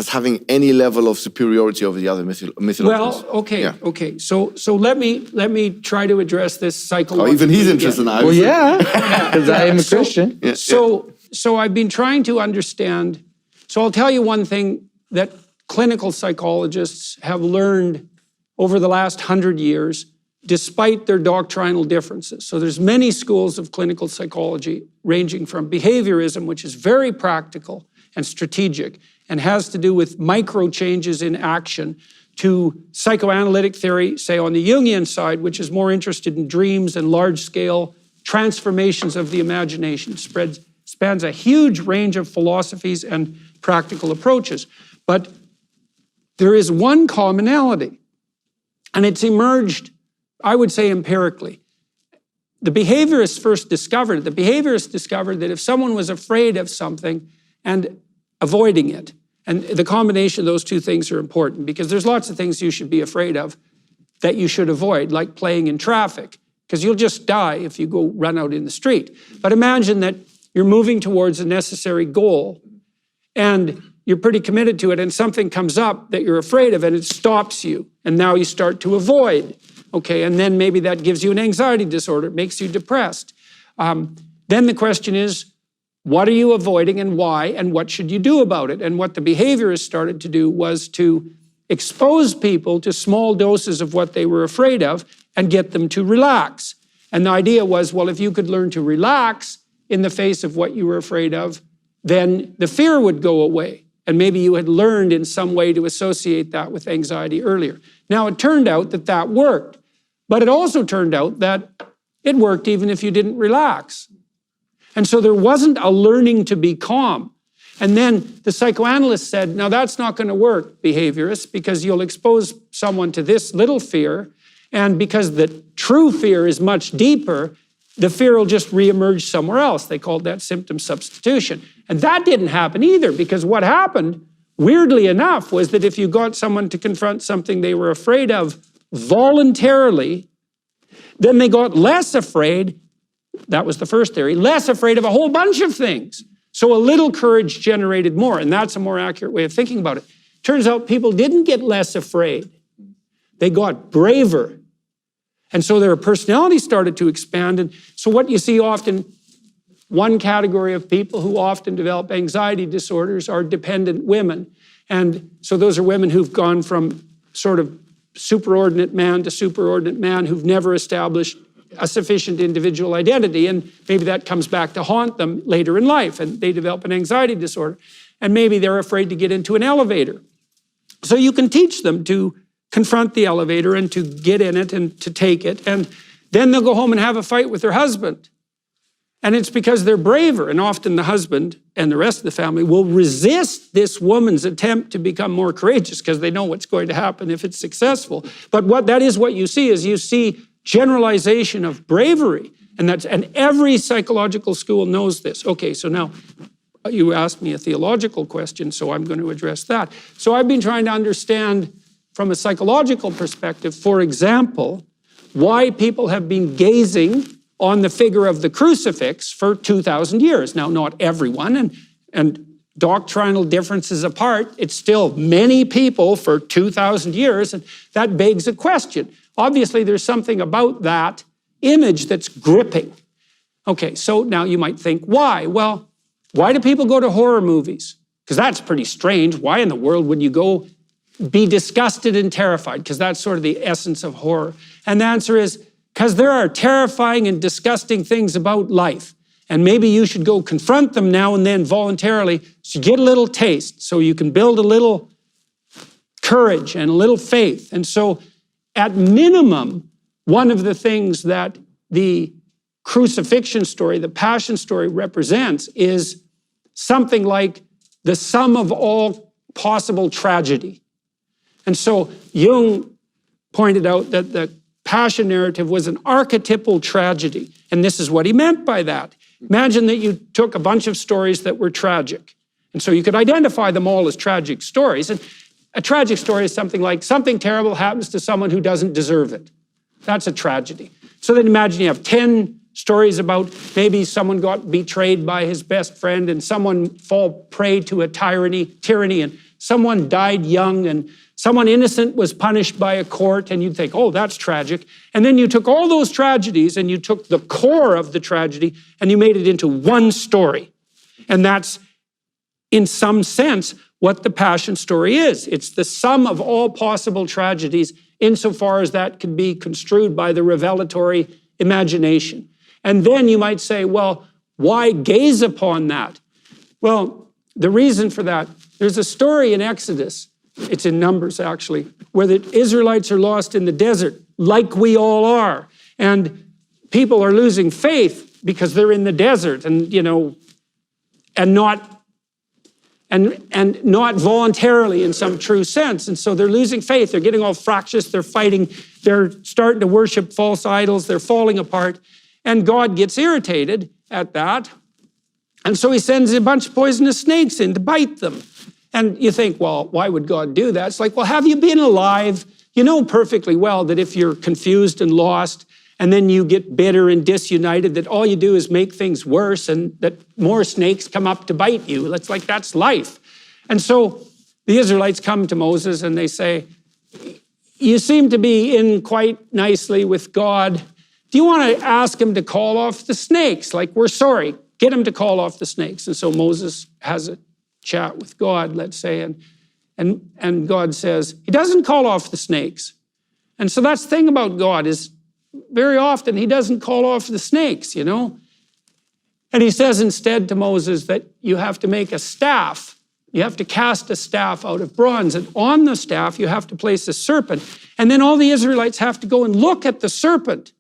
having any level of superiority over the other mythologies? Well, okay. So let me try to address this psychologically. Oh, even he's interested now. Well, yeah, because I am a Christian. So I've been trying to understand. So I'll tell you one thing that clinical psychologists have learned over the last 100 years, despite their doctrinal differences. So there's many schools of clinical psychology, ranging from behaviorism, which is very practical and strategic, and has to do with micro changes in action, to psychoanalytic theory, say on the Jungian side, which is more interested in dreams and large-scale transformations of the imagination. Spans a huge range of philosophies and practical approaches. But there is one commonality, and it's emerged, I would say, empirically. The behaviorists discovered that if someone was afraid of something and avoiding it, and the combination of those two things are important, because there's lots of things you should be afraid of that you should avoid, like playing in traffic, because you'll just die if you go run out in the street. But imagine that you're moving towards a necessary goal, and you're pretty committed to it, and something comes up that you're afraid of, and it stops you, and now you start to avoid. Okay, and then maybe that gives you an anxiety disorder, it makes you depressed. Then the question is, what are you avoiding and why, and what should you do about it? And what the behaviorists started to do was to expose people to small doses of what they were afraid of and get them to relax. And the idea was, well, if you could learn to relax in the face of what you were afraid of, then the fear would go away. And maybe you had learned in some way to associate that with anxiety earlier. Now, it turned out that that worked, but it also turned out that it worked even if you didn't relax. And so there wasn't a learning to be calm. And then the psychoanalyst said, now that's not going to work, behaviorists, because you'll expose someone to this little fear, and because the true fear is much deeper, the fear will just reemerge somewhere else. They called that symptom substitution. And that didn't happen either, because what happened, weirdly enough, was that if you got someone to confront something they were afraid of voluntarily, then they got less afraid. That was the first theory, less afraid of a whole bunch of things. So a little courage generated more, and that's a more accurate way of thinking about it. Turns out people didn't get less afraid. They got braver. And so their personality started to expand. And so what you see often one category of people who often develop anxiety disorders are dependent women. And so those are women who've gone from sort of superordinate man to superordinate man, who've never established a sufficient individual identity. And maybe that comes back to haunt them later in life, and they develop an anxiety disorder. And maybe they're afraid to get into an elevator. So you can teach them to confront the elevator and to get in it and to take it. And then they'll go home and have a fight with their husband. And it's because they're braver. And often the husband and the rest of the family will resist this woman's attempt to become more courageous because they know what's going to happen if it's successful. But that is what you see, is you see generalization of bravery. And every psychological school knows this. Okay, so now you asked me a theological question, so I'm going to address that. So I've been trying to understand from a psychological perspective, for example, why people have been gazing on the figure of the crucifix for 2,000 years. Now, not everyone, and doctrinal differences apart, it's still many people for 2,000 years, and that begs a question. Obviously, there's something about that image that's gripping. Okay, so now you might think, why? Well, why do people go to horror movies? Because that's pretty strange. Why in the world would you go be disgusted and terrified? Because that's sort of the essence of horror. And the answer is, because there are terrifying and disgusting things about life. And maybe you should go confront them now and then voluntarily so you get a little taste, so you can build a little courage and a little faith. And so at minimum, one of the things that the crucifixion story, the passion story represents is something like the sum of all possible tragedy. And so Jung pointed out that the passion narrative was an archetypal tragedy. And this is what he meant by that. Imagine that you took a bunch of stories that were tragic. And so you could identify them all as tragic stories. And a tragic story is something like something terrible happens to someone who doesn't deserve it. That's a tragedy. So then imagine you have 10 stories about maybe someone got betrayed by his best friend and someone fall prey to a tyranny, and someone died young and someone innocent was punished by a court, and you'd think, oh, that's tragic. And then you took all those tragedies and you took the core of the tragedy and you made it into one story. And that's, in some sense, what the passion story is. It's the sum of all possible tragedies insofar as that can be construed by the revelatory imagination. And then you might say, well, why gaze upon that? Well, the reason for that, there's a story in Exodus, it's in Numbers actually, where the Israelites are lost in the desert, like we all are. And people are losing faith because they're in the desert and, and not voluntarily in some true sense. And so they're losing faith. They're getting all fractious. They're fighting. They're starting to worship false idols. They're falling apart. And God gets irritated at that. And so he sends a bunch of poisonous snakes in to bite them. And you think, well, why would God do that? It's like, well, have you been alive? You know perfectly well that if you're confused and lost, and then you get bitter and disunited, that all you do is make things worse and that more snakes come up to bite you. It's like, that's life. And so the Israelites come to Moses and they say, you seem to be in quite nicely with God. Do you want to ask him to call off the snakes? Like, we're sorry, get him to call off the snakes. And so Moses has a chat with God, let's say, and God says, he doesn't call off the snakes. And so that's the thing about God is, very often, he doesn't call off the snakes, And he says instead to Moses that you have to make a staff. You have to cast a staff out of bronze. And on the staff, you have to place a serpent. And then all the Israelites have to go and look at the serpent.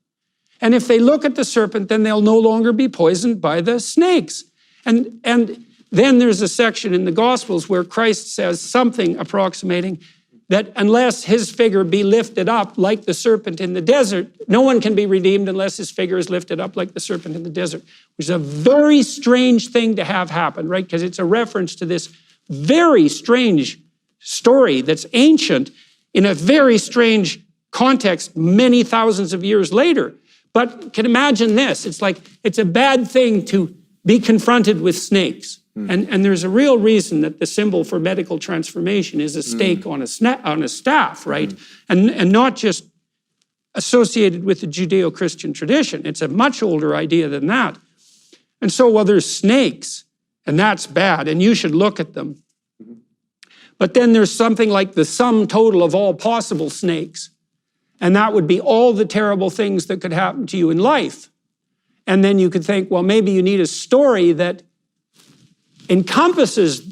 And if they look at the serpent, then they'll no longer be poisoned by the snakes. And then there's a section in the Gospels where Christ says something approximating that unless his figure be lifted up like the serpent in the desert, no one can be redeemed unless his figure is lifted up like the serpent in the desert, which is a very strange thing to have happen, right? Because it's a reference to this very strange story that's ancient in a very strange context many thousands of years later. But can imagine this, it's like, it's a bad thing to be confronted with snakes. And there's a real reason that the symbol for medical transformation is a stake on a staff, right? And not just associated with the Judeo-Christian tradition. It's a much older idea than that. And so, well, there's snakes, and that's bad, and you should look at them. But then there's something like the sum total of all possible snakes. And that would be all the terrible things that could happen to you in life. And then you could think, well, maybe you need a story that encompasses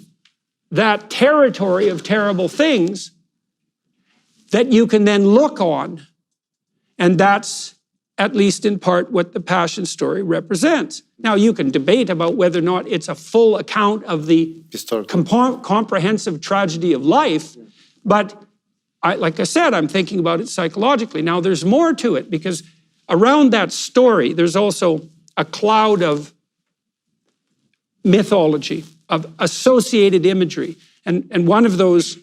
that territory of terrible things that you can then look on. And that's, at least in part, what the Passion story represents. Now, you can debate about whether or not it's a full account of the comprehensive tragedy of life, but like I said, I'm thinking about it psychologically. Now, there's more to it, because around that story, there's also a cloud of mythology, of associated imagery. And one of those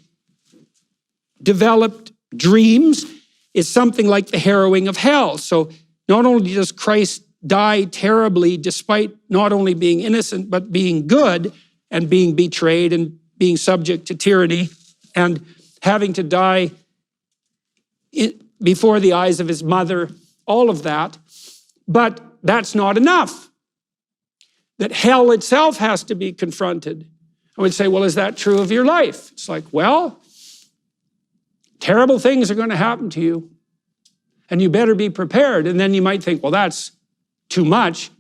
developed dreams is something like the harrowing of hell. So not only does Christ die terribly despite not only being innocent, but being good and being betrayed and being subject to tyranny and having to die before the eyes of his mother, all of that. But that's not enough. That hell itself has to be confronted. I would say, well, is that true of your life? It's like, well, terrible things are going to happen to you, and you better be prepared. And then you might think, well, that's too much.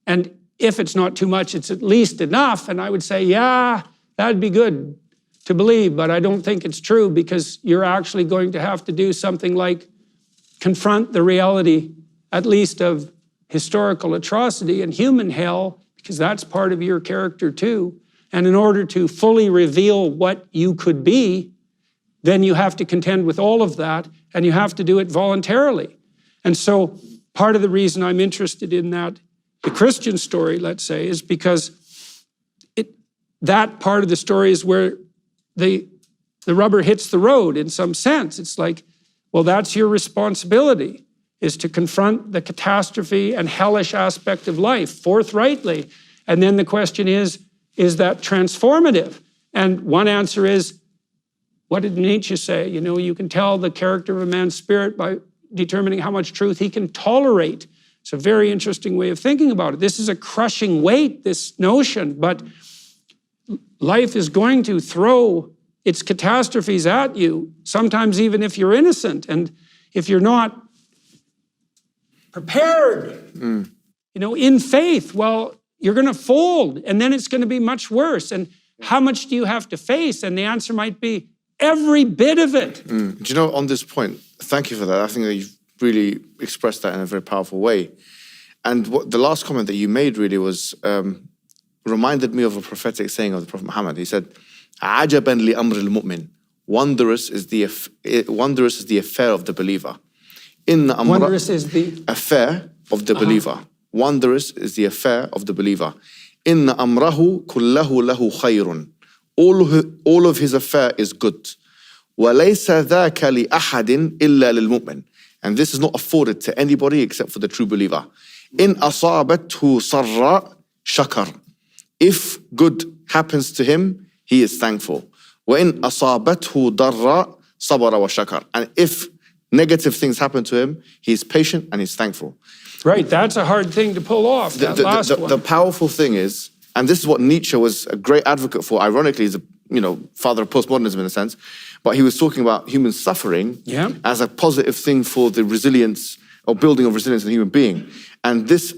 And if it's not too much, it's at least enough. And I would say, yeah, that'd be good to believe, but I don't think it's true, because you're actually going to have to do something like confront the reality, at least of historical atrocity and human hell, because that's part of your character too. And in order to fully reveal what you could be, then you have to contend with all of that, and you have to do it voluntarily. And so part of the reason I'm interested in that, the Christian story, let's say, is because that part of the story is where the rubber hits the road in some sense. It's like, well, that's your responsibility, is to confront the catastrophe and hellish aspect of life forthrightly. And then the question is that transformative? And one answer is, what did Nietzsche say? You know, you can tell the character of a man's spirit by determining how much truth he can tolerate. It's a very interesting way of thinking about it. This is a crushing weight, this notion, but life is going to throw its catastrophes at you, sometimes even if you're innocent. And if you're not prepared, you know, in faith, well, you're going to fold, and then it's going to be much worse. And how much do you have to face? And the answer might be every bit of it. Do you know, on this point, thank you for that. I think that you've really expressed that in a very powerful way. And what the last comment that you made really was, reminded me of a prophetic saying of the Prophet Mohammed. He said, "Ajaban li amr al-mu'min." Wondrous is the affair of the believer. Wondrous is the affair of the believer. Wondrous is the affair of the believer. Inna amrahu kullahu lahu khayrun. All of his affair is good. وَلَيْسَ ذَاكَ لِأَحَدٍ إِلَّا لِلْمُؤْمِنِ. And this is not afforded to anybody except for the true believer. إِنْ أَصَابَتْهُ سَرَّ شَكَرٍ. If good happens to him, he is thankful. وَإِنْ أَصَابَتْهُ ضَرَّ صَبَرَ وَشَكَرٍ. And if negative things happen to him, he is patient and he's thankful. Right, that's a hard thing to pull off, that last one. The powerful thing is, and this is what Nietzsche was a great advocate for, ironically, he's a father of postmodernism in a sense, but he was talking about human suffering as a positive thing for the resilience or building of resilience in a human being. And this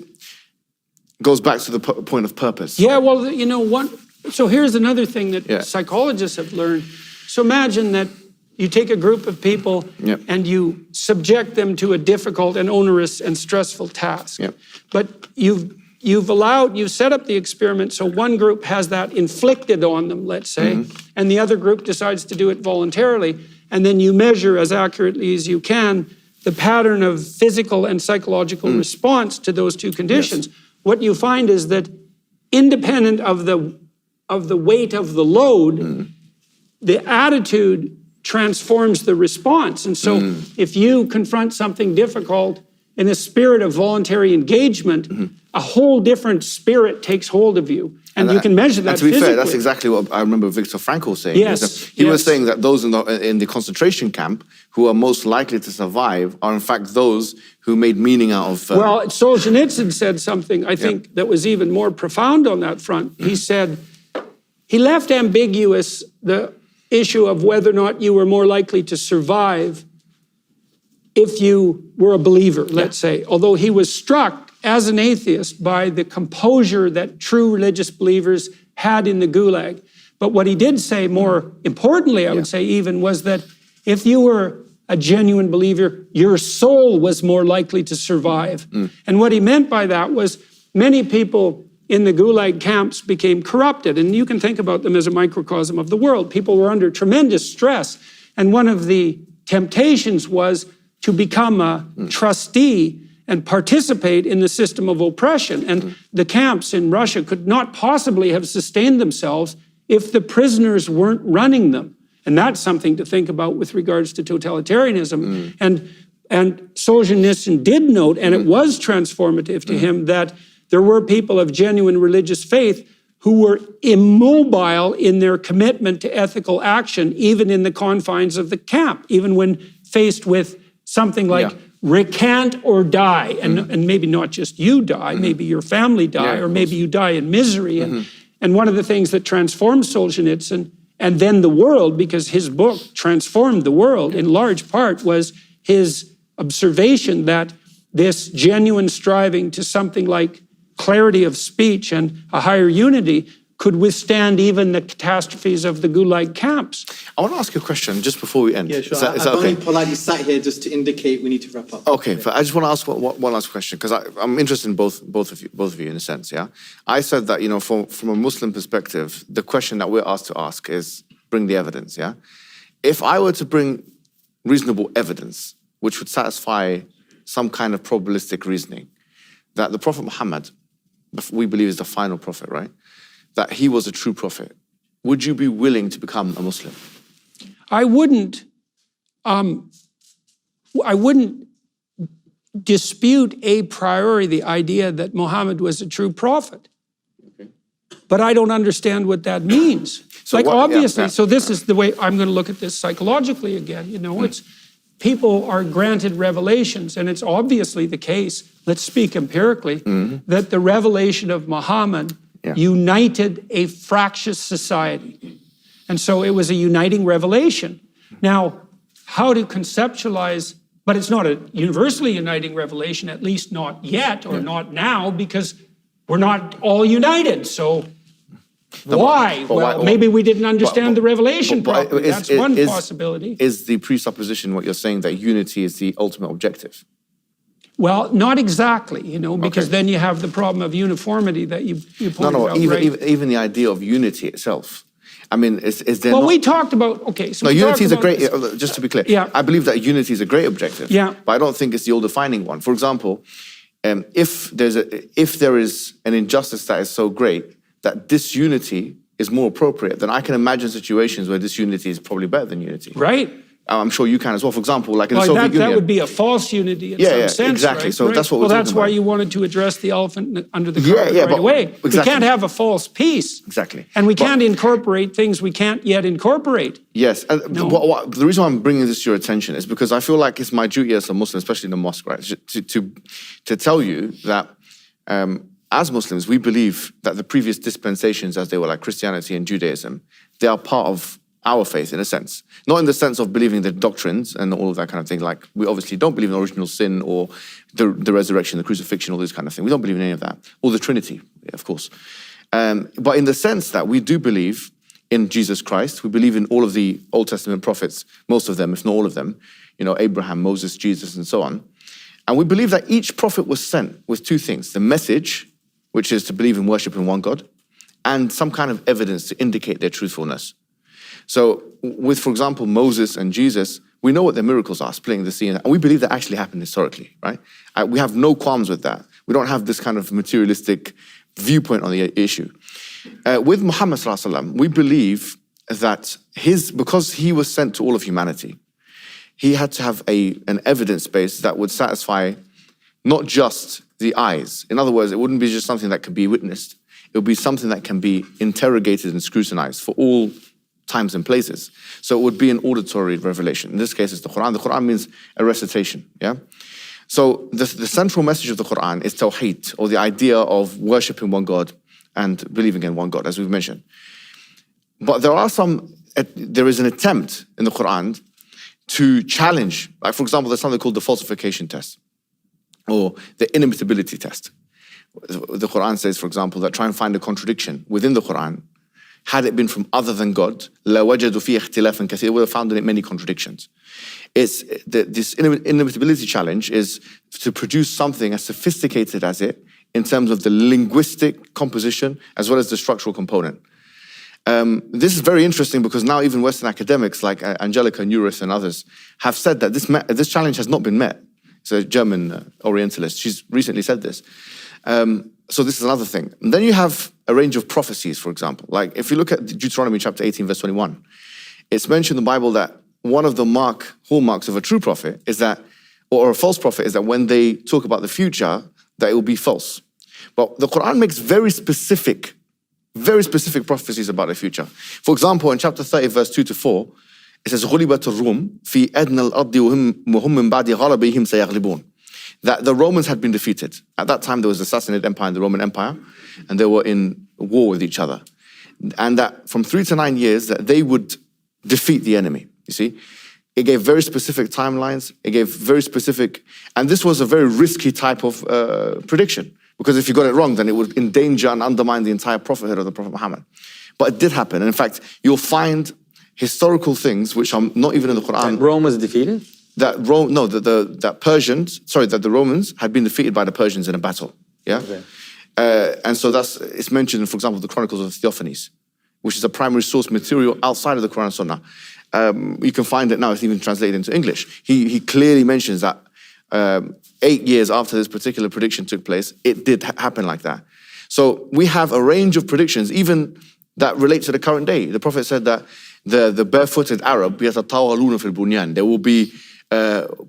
goes back to the point of purpose. Yeah, well, you know, so here's another thing that psychologists have learned. So imagine that you take a group of people and you subject them to a difficult and onerous and stressful task. But you've set up the experiment so one group has that inflicted on them, let's say, and the other group decides to do it voluntarily. And then you measure as accurately as you can the pattern of physical and psychological response to those two conditions. What you find is that independent of the weight of the load, the attitude transforms the response. And so if you confront something difficult in a spirit of voluntary engagement, a whole different spirit takes hold of you. And you can measure that physically. And to be fair, that's exactly what I remember Viktor Frankl saying. He was saying that those in the concentration camp who are most likely to survive are in fact those who made meaning out of... Well, Solzhenitsyn said something, I think, that was even more profound on that front. He said, he left ambiguous the issue of whether or not you were more likely to survive if you were a believer, let's say. Although he was struck, as an atheist, by the composure that true religious believers had in the Gulag. But what he did say, more importantly, I would say even, was that if you were a genuine believer, your soul was more likely to survive. And what he meant by that was many people in the Gulag camps became corrupted. And you can think about them as a microcosm of the world. People were under tremendous stress. And one of the temptations was to become a trustee and participate in the system of oppression. And the camps in Russia could not possibly have sustained themselves if the prisoners weren't running them. And that's something to think about with regards to totalitarianism. And Solzhenitsyn did note, and it was transformative to him, that there were people of genuine religious faith who were immobile in their commitment to ethical action, even in the confines of the camp, even when faced with something like recant or die. And maybe not just you die, maybe your family die, or maybe you die in misery. And one of the things that transformed Solzhenitsyn, and then the world, because his book transformed the world in large part, was his observation that this genuine striving to something like clarity of speech and a higher unity could withstand even the catastrophes of the Gulag camps. I want to ask you a question just before we end. Yeah, sure. Is that I've okay? only politely sat here just to indicate we need to wrap up. Okay, but I just want to ask one last question, because I'm interested in both of you in a sense, yeah? I said that, you know, from a Muslim perspective, the question that we're asked to ask is, bring the evidence, yeah? If I were to bring reasonable evidence, which would satisfy some kind of probabilistic reasoning, that the Prophet Muhammad, we believe is the final prophet, right? That he was a true prophet, would you be willing to become a Muslim? I wouldn't dispute a priori the idea that Muhammad was a true prophet. But I don't understand what that means. So obviously, so this is the way I'm going to look at this psychologically again. You know, it's people are granted revelations, and it's obviously the case, let's speak empirically, that the revelation of Muhammad united a fractious society. And so it was a uniting revelation. Now, how to conceptualize, but it's not a universally uniting revelation, at least not yet or not now, because we're not all united. So why? Well, maybe we didn't understand the revelation properly. That's one possibility. Is the presupposition what you're saying that unity is the ultimate objective? Well, not exactly, you know, because then you have the problem of uniformity that you pointed out, even the idea of unity itself. I mean, is there Well, we talked about, okay, so unity is a great, just to be clear, I believe that unity is a great objective, but I don't think it's the all-defining one. For example, if there is an injustice that is so great that disunity is more appropriate, then I can imagine situations where disunity is probably better than unity. Right. I'm sure you can as well. For example, like in the Soviet Union. That would be a false unity in some sense, exactly. Right? So that's what we're talking about. That's why you wanted to address the elephant under the carpet right away. Exactly. We can't have a false peace. Exactly. And we can't incorporate things we can't yet incorporate. Yes. The reason why I'm bringing this to your attention is because I feel like it's my duty as a Muslim, especially in the mosque, right, to tell you that as Muslims, we believe that the previous dispensations, as they were like Christianity and Judaism, they are part of our faith in a sense. Not in the sense of believing the doctrines and all of that kind of thing. Like, we obviously don't believe in original sin or the resurrection, the crucifixion, all this kind of thing. We don't believe in any of that. Or the Trinity, of course. But in the sense that we do believe in Jesus Christ, we believe in all of the Old Testament prophets, most of them, if not all of them, you know, Abraham, Moses, Jesus, and so on. And we believe that each prophet was sent with two things: the message, which is to believe and worship in one God, and some kind of evidence to indicate their truthfulness. So with, for example, Moses and Jesus, we know what their miracles are, splitting the sea, and we believe that actually happened historically, right? We have no qualms with that. We don't have this kind of materialistic viewpoint on the issue. With Muhammad sallallahu alaihi wasallam, we believe that because he was sent to all of humanity, he had to have an evidence base that would satisfy not just the eyes. In other words, it wouldn't be just something that could be witnessed. It would be something that can be interrogated and scrutinized for all times and places. So it would be an auditory revelation. In this case, it's the Quran. The Quran means a recitation, yeah? So the central message of the Quran is Tawheed, or the idea of worshipping one God and believing in one God, as we've mentioned. But there is an attempt in the Quran to challenge, like for example, there's something called the falsification test, or the inimitability test. The Quran says, for example, that try and find a contradiction within the Quran. Had it been from other than God, لَوَجَدُوا فِيهِ اخْتِلَافًا كَثِيرًا, would have found in it many contradictions. This inimitability challenge is to produce something as sophisticated as it in terms of the linguistic composition as well as the structural component. This is very interesting because now even Western academics like Angelica Neurith and others have said that this challenge has not been met. It's a German Orientalist. She's recently said this. So this is another thing. And then you have a range of prophecies, for example. Like if you look at Deuteronomy chapter 18, verse 21, it's mentioned in the Bible that one of the hallmarks of a true prophet is that, or a false prophet is that when they talk about the future, that it will be false. But the Quran makes very specific prophecies about the future. For example, in chapter 30, verse 2 to 4, it says, غُلِبَتِ الرُّومُ فِي أَدْنَى الْأَرْضِ وَهُمْ مِنْ بَعْدِ غَلَبِهِمْ سَيَغْلِبُونَ. That the Romans had been defeated. At that time, there was the Sassanid Empire and the Roman Empire, and they were in war with each other. And that from 3 to 9 years, that they would defeat the enemy, you see? It gave very specific timelines, it gave very specific, and this was a very risky type of prediction, because if you got it wrong, then it would endanger and undermine the entire prophethood of the Prophet Muhammad. But it did happen, and in fact, you'll find historical things which are not even in the Quran. That Rome was defeated? That the Romans had been defeated by the Persians in a battle. Yeah, okay. And so it's mentioned, for example, the Chronicles of Theophanes, which is a primary source material outside of the Quran and Sunnah. You can find it now; it's even translated into English. He clearly mentions that 8 years after this particular prediction took place, it did happen like that. So we have a range of predictions, even that relate to the current day. The Prophet said that the barefooted Arab, they will be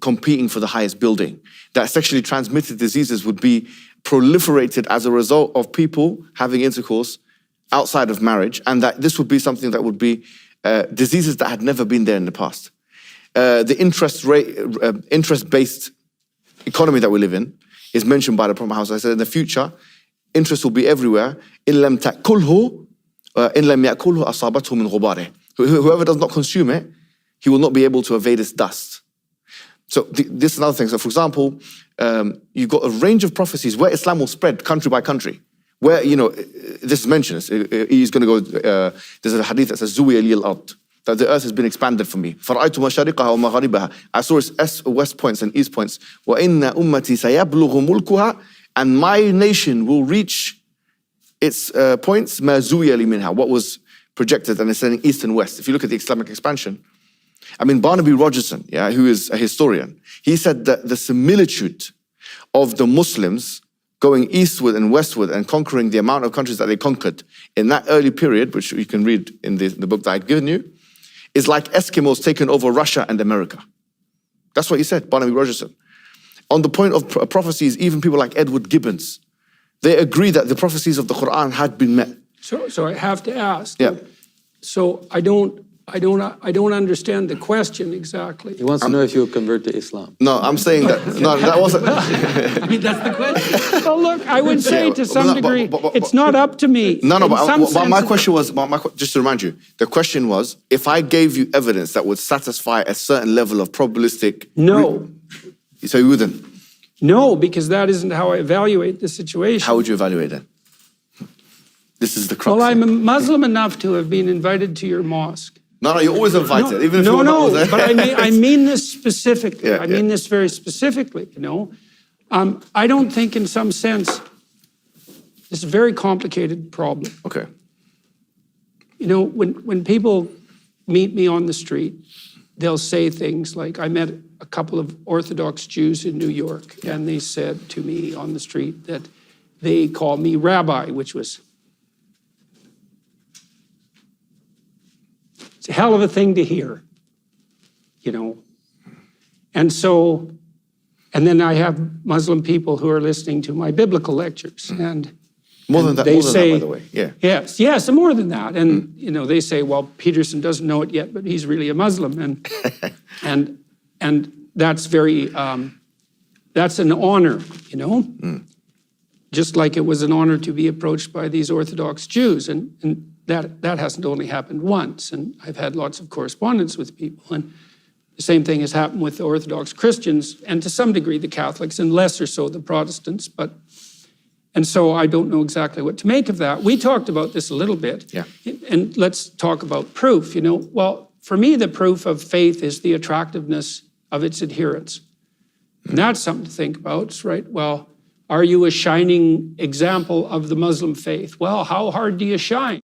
competing for the highest building. That sexually transmitted diseases would be proliferated as a result of people having intercourse outside of marriage, and that this would be something that would be diseases that had never been there in the past. The interest-based economy that we live in is mentioned by the Prophet Muhammad. I said in the future, interest will be everywhere. Whoever does not consume it, he will not be able to evade its dust. So this is another thing. So for example, you've got a range of prophecies where Islam will spread country by country. Where, this is mentioned, he's going to go, there's a hadith that says, زُوِيَ لِيَ الْأَرْضِ, that the earth has been expanded for me. فَرَأَيْتُ مَشَارِقَهَا وَمَغَارِبَهَا, I saw its west points and east points. وَإِنَّ أُمَّتِي سَيَبْلُغُ مُلْكُهَا, and my nation will reach its points, مَا زُوِيَ لِي مِنْهَا, what was projected, and it's saying east and west. If you look at the Islamic expansion, Barnaby Rogerson, who is a historian, he said that the similitude of the Muslims going eastward and westward and conquering the amount of countries that they conquered in that early period, which you can read in the book that I've given you, is like Eskimos taking over Russia and America. That's what he said, Barnaby Rogerson. On the point of prophecies, even people like Edward Gibbons, they agree that the prophecies of the Quran had been met. So I have to ask. Yeah. So I don't understand the question exactly. He wants to know if you'll convert to Islam. No, I'm saying that. No, that wasn't. That's the question. Well, look, I would say to some degree, it's not up to me. No, but my question was, just to remind you, the question was, if I gave you evidence that would satisfy a certain level of probabilistic. No. So you wouldn't? No, because that isn't how I evaluate the situation. How would you evaluate it? This is the crux. Well, I'm a Muslim enough to have been invited to your mosque. No, you're always invited, even if you're not there. But I mean this specifically. I mean this very specifically, I don't think in some sense, it's a very complicated problem. Okay. When people meet me on the street, they'll say things like, I met a couple of Orthodox Jews in New York, and they said to me on the street that they call me rabbi, which was it's a hell of a thing to hear, And then I have Muslim people who are listening to my biblical lectures, and more than that, by the way. Yeah. Yes, and more than that. And they say, well, Peterson doesn't know it yet, but he's really a Muslim, and that's very That's an honor, you know? Just like it was an honor to be approached by these Orthodox Jews. And that hasn't only happened once. And I've had lots of correspondence with people. And the same thing has happened with the Orthodox Christians, and to some degree the Catholics, and lesser so the Protestants. And so I don't know exactly what to make of that. We talked about this a little bit. Yeah. And let's talk about proof, you know? Well, for me, the proof of faith is the attractiveness of its adherents. And that's something to think about, right? Well, are you a shining example of the Muslim faith? Well, how hard do you shine?